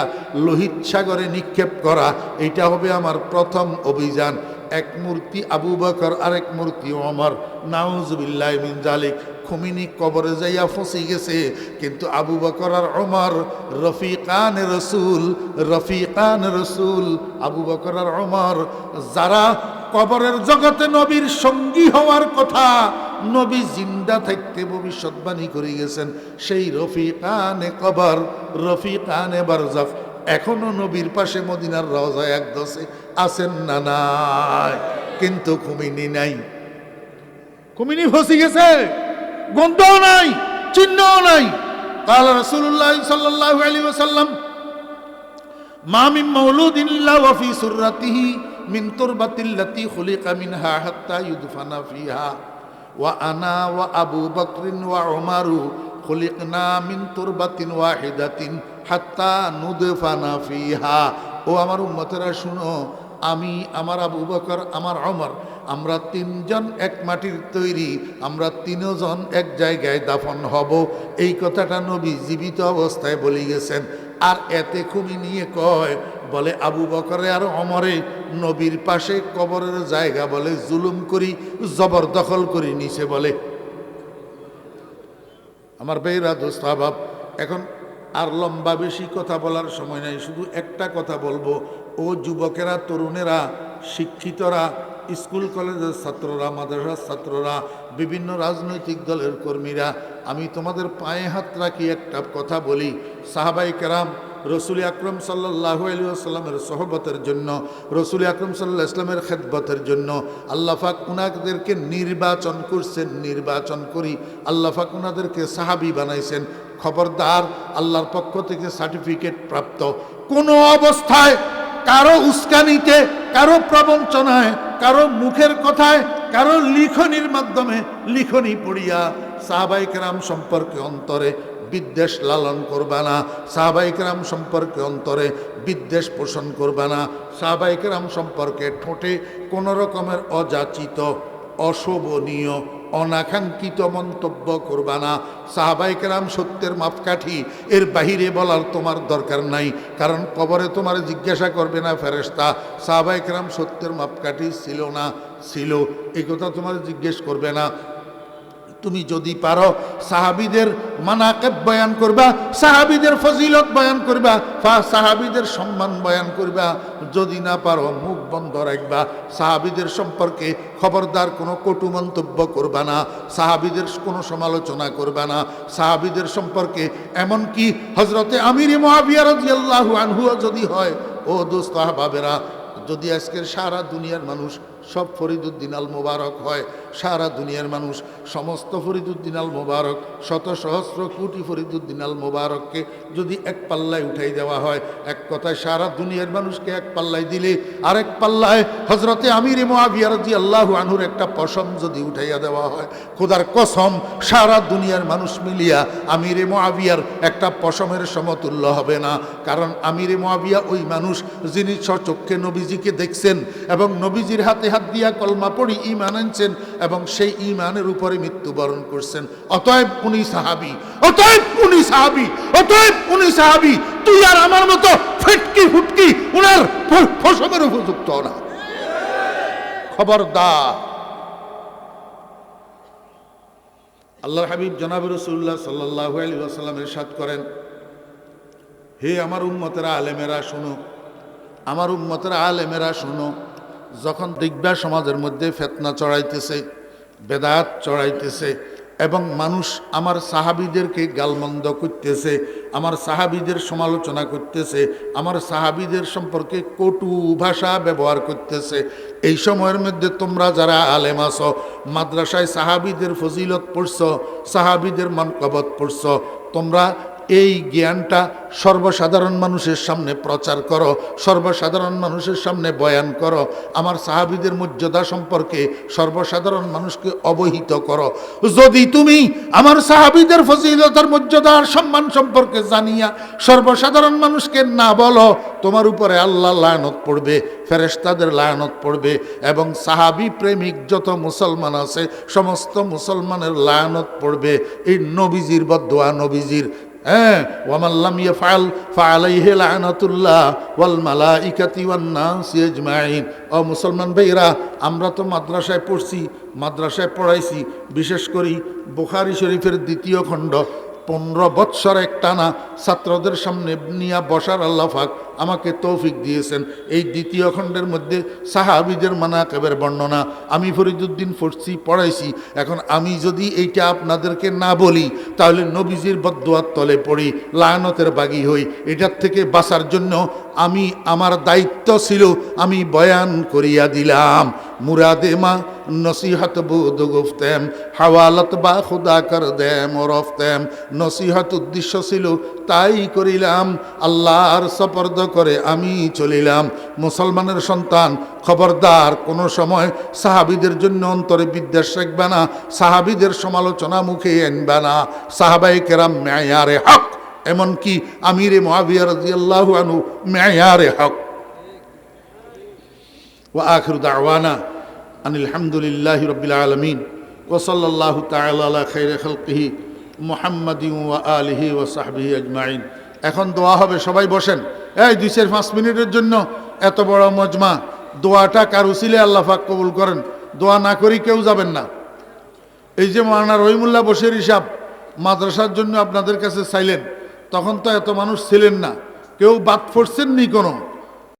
Speaker 1: লোহিত সাগরে নিক্ষেপ করা, এটা হবে আমার প্রথম অভিযান। এক মূর্তি আবু বকর, আরেক মূর্তি ওমর, নাউজুবিল্লাহ মিন জালিক। খুমিনি কবরে যাইয়া ফসি গেছে, কিন্তু আবু বকর আর ওমর রফিকান রসুল, রফিকান রসুল, আবু বকর আর ওমর যারা কবরের জগতে নবীর সঙ্গী হওয়ার কথা নবী জিন্দা থাকতে ভবিষ্যৎবাণী করে গেছেন, সেই রফিকানে কবর, রফিকানে বারজাখ এখনো নবীর পাশে মদিনার রওজা একদশে আছেন না নাই? কিন্তু খুমিনি নাই, খুমিনি ফসি গেছে, গন্ধও নাই, চিহ্নও নাই। قال رسول الله صلى الله عليه وسلم ما من مولود إلا وفي سرته من تربة التي خلق منها حتى يدفن فيها وأنا وأبو بكر وعمر خلقنا من تربة واحدة حتى ندفن فيها। ও আমার উম্মতেরা শুনো, আমি, আমার আবু বকর, আমার ওমর, আমরা তিনজন এক মাটির তৈরি, আমরা তিনজন এক জায়গায় দাফন হব। এই কথাটা নবী জীবিত অবস্থায় বলে গেছেন। আর এতে খুবই নিয়ে কয়, বলে আবু বকরে আর ওমরে নবীর পাশে কবরের জায়গা বলে জুলুম করি, জবরদখল করি নিছে বলে। আমার ভাইরা, দোস্ত আহবাব, এখন আর লম্বা বেশি কথা বলার সময় নাই, শুধু একটা কথা বলবো। ও যুবকেরা, তরুণেরা, শিক্ষিতরা, স্কুল কলেজের ছাত্ররা, মাদ্রাসার ছাত্ররা, বিভিন্ন রাজনৈতিক দলের কর্মীরা, আমি তোমাদের পায়ে হাত রাখি একটা কথা বলি। সাহাবাই কেরাম রসুল আকরম সাল্লাল্লাহু আলাইহি ওয়াসাল্লামের সহবতের জন্য, রসুল আকরম সাল্লাল্লাহু আলাইহি ওয়াসাল্লামের খেদমতের জন্য আল্লাহ পাক উনাদেরকে নির্বাচন করছেন। নির্বাচন করি আল্লাহ পাক উনাদেরকে সাহাবী বানাইছেন। খবরদার, আল্লাহর পক্ষ থেকে সার্টিফিকেট প্রাপ্ত কোনো অবস্থায় কারো উস্কানিতে, কারো প্রবঞ্চনায়, কারো মুখের কথায়, কারো লিখনির মাধ্যমে লিখনি পড়িয়া সাহাবায়ে কেরাম সম্পর্কে অন্তরে বিদ্বেষ লালন করবা না, সাহাবায়ে কেরাম সম্পর্কে অন্তরে বিদ্বেষ পোষণ করবা না, সাহাবায়ে কেরাম সম্পর্কে ঠোঁটে কোনো রকমের অযাচিত, অশোভনীয়, অনাকাঙ্ক্ষিত মন্তব্য করবা না। সাহাবায়ে কেরাম সত্যের মাপকাঠি, এর বাহিরে বলার তোমার দরকার নাই, কারণ কবরে তোমার জিজ্ঞাসা করবে না ফেরেশতা সাহাবায়ে কেরাম সত্যের মাপকাঠি ছিল না ছিল, এই কথা তোমার জিজ্ঞেস করবে না। তুমি যদি পারো সাহাবীদের মানাকিব বয়ান করবা, সাহাবীদের ফজিলত বয়ান করবা, সাহাবীদের সম্মান বয়ান করবা। যদি না পারো মুখ বন্ধ রাখবা। সাহাবীদের সম্পর্কে খবরদার কোনো কটু মন্তব্য করবা না, সাহাবীদের কোনো সমালোচনা করবা না। সাহাবীদের সম্পর্কে এমনকি হযরতে আমির মুআবিয়া রাদিয়াল্লাহু আনহু যদি হয়, ও দোস্ত আহবাবেরা, যদি আজকের সারা দুনিয়ার মানুষ সব ফরিদুদ্দিন আল মোবারক হয়, সারা দুনিয়ার মানুষ সমস্ত ফরিদুদ্দিন আল মোবারক, শত সহস্র কোটি ফরিদুদ্দিন আল মোবারককে যদি এক পাল্লায় উঠাই দেওয়া হয়, এক কথায় সারা দুনিয়ার মানুষকে এক পাল্লায় দিলে আরেক পাল্লায় হযরতে আমির মুআবিয়া রাদিয়াল্লাহু আনহুর একটা পশম যদি উঠাইয়া দেওয়া হয়, খোদার কসম সারা দুনিয়ার মানুষ মিলিয়া আমির মুআবিয়ার একটা পশমের সমতুল্য হবে না। কারণ আমির মুআবিয়া ওই মানুষ যিনি স্বচক্ষে নবীজিকে দেখছেন এবং নবীজির হাতে জিহাদ দিয়া কলমা পড়ি ঈমান আনছেন এবং সেই ঈমানের উপরে মৃত্যুবরণ করছেন। অতএব উনি সাহাবী, অতএব উনি সাহাবী, অতএব উনি সাহাবী। তুই আর আমার মতো ফেটকি ফুটকি উনার ফসমের উপযুক্ত না। খবরদার। আল্লাহর হাবিব জনাব রাসূলুল্লাহ সাল্লাল্লাহু আলাইহি ওয়াসাল্লাম ইরশাদ করেন, হে আমার উম্মতেরা আলেমেরা শোনো, আমার উম্মতেরা আলেমেরা শোনো, যখন দেখবা সমাজের মধ্যে ফিতনা চড়াইতেছে, বেদাত চড়াইতেছে এবং মানুষ আমার সাহাবীদেরকে গালমন্দ করতেছে, আমার সাহাবীদের সমালোচনা করতেছে, আমার সাহাবীদের সম্পর্কে কটু ভাষা ব্যবহার করতেছে, এই সময়ের মধ্যে তোমরা যারা আলেম আছো, মাদ্রাসায় সাহাবীদের ফজিলত পড়ছো, সাহাবীদের মানকবত পড়ছো, তোমরা এই জ্ঞানটা সর্বসাধারণ মানুষের সামনে প্রচার করো, সর্বসাধারণ মানুষের সামনে বয়ান করো, আমার সাহাবীদের মর্যাদা সম্পর্কে সর্বসাধারণ মানুষকে অবহিত করো। যদি তুমি আমার সাহাবীদের ফজিলতের মর্যাদার সম্মান সম্পর্কে জানিয়া সর্বসাধারণ মানুষকে না বলো, তোমার উপরে আল্লাহ লানত পড়বে, ফেরেশতাদের লানত পড়বে এবং সাহাবী প্রেমিক যত মুসলমান আছে সমস্ত মুসলমানের লানত পড়বে। এই নবীজির বদদুয়া, নবীজির ওয়ামান লাম ইয়াফআল ফাআলাইহি লানাতুল্লাহ ওয়াল মালাইকাতি ওয়ান নাসি আজমাইন। ও মুসলমান ভাইরা, আমরা তো মাদ্রাসায় পড়ছি, মাদ্রাসায় পড়াইছি, বিশেষ করে বুখারী শরীফের ২য় খণ্ড 15 বৎসর একটানা ছাত্রদের সামনে নিয়ে বসার আল্লাহ পাক আমাকে তৌফিক দিয়েছেন। এই 2য় খণ্ডের মধ্যে সাহাবীদের মানাকিবের বর্ণনা আমি ফরিদুদ্দিন পড়ছি, পড়াইছি। এখন আমি যদি এইটা আপনাদেরকে না বলি তাহলে নবীজির বদদুয়ার তলে পড়ি, লায়নতের বাগী হই। এটার থেকে বাঁচার জন্য আমি, আমার দায়িত্ব ছিল আমি বয়ান করিয়া দিলাম। মুরাদে মা নসিহত বুদ গুফতেম, হাওয়ালত বা খুদা কর দেম ওরফতেম। নসিহত উদ্দেশ্য ছিল, তাই করিলাম, আল্লাহর সপর্দ করে আমি চলিলাম। মুসলমানের সন্তান, খবরদার, কোনো সময় সাহাবীদের জন্য অন্তরে বিদ্বেষ রাখবে না, সাহাবীদের সমালোচনা মুখে আনবে না। সাহাবায়ে কেরাম মেয়ারে হক, এমনকি আমিরে মুআবিয়া রাদিয়াল্লাহু আনহু মেয়ারে হক। ওয়া আখিরু দাওয়ানা আনিল হামদুলিল্লাহি রাব্বিল আলামিন ওয়া সাল্লাল্লাহু তাআলা আলা খাইরি খালকিহি মুহাম্মাদিন ওয়া আলিহি ওয়া সাহবিহি আজমাইন। এখন দোয়া হবে, সবাই বসেন। এই 2-5 মিনিটের জন্য এত বড় মজমা, দোয়াটা কার উসিলে আল্লাহ পাক কবুল করেন। দোয়া না করি কেউ যাবেন না। এই যে মাওলানা রহিমুল্লাহ বশির হিসাব মাদ্রাসার জন্য আপনাদের কাছে চাইলেন, তখন তো এত মানুষ ছিলেন না, কেউ বাদ পড়ছেন নি কোনো।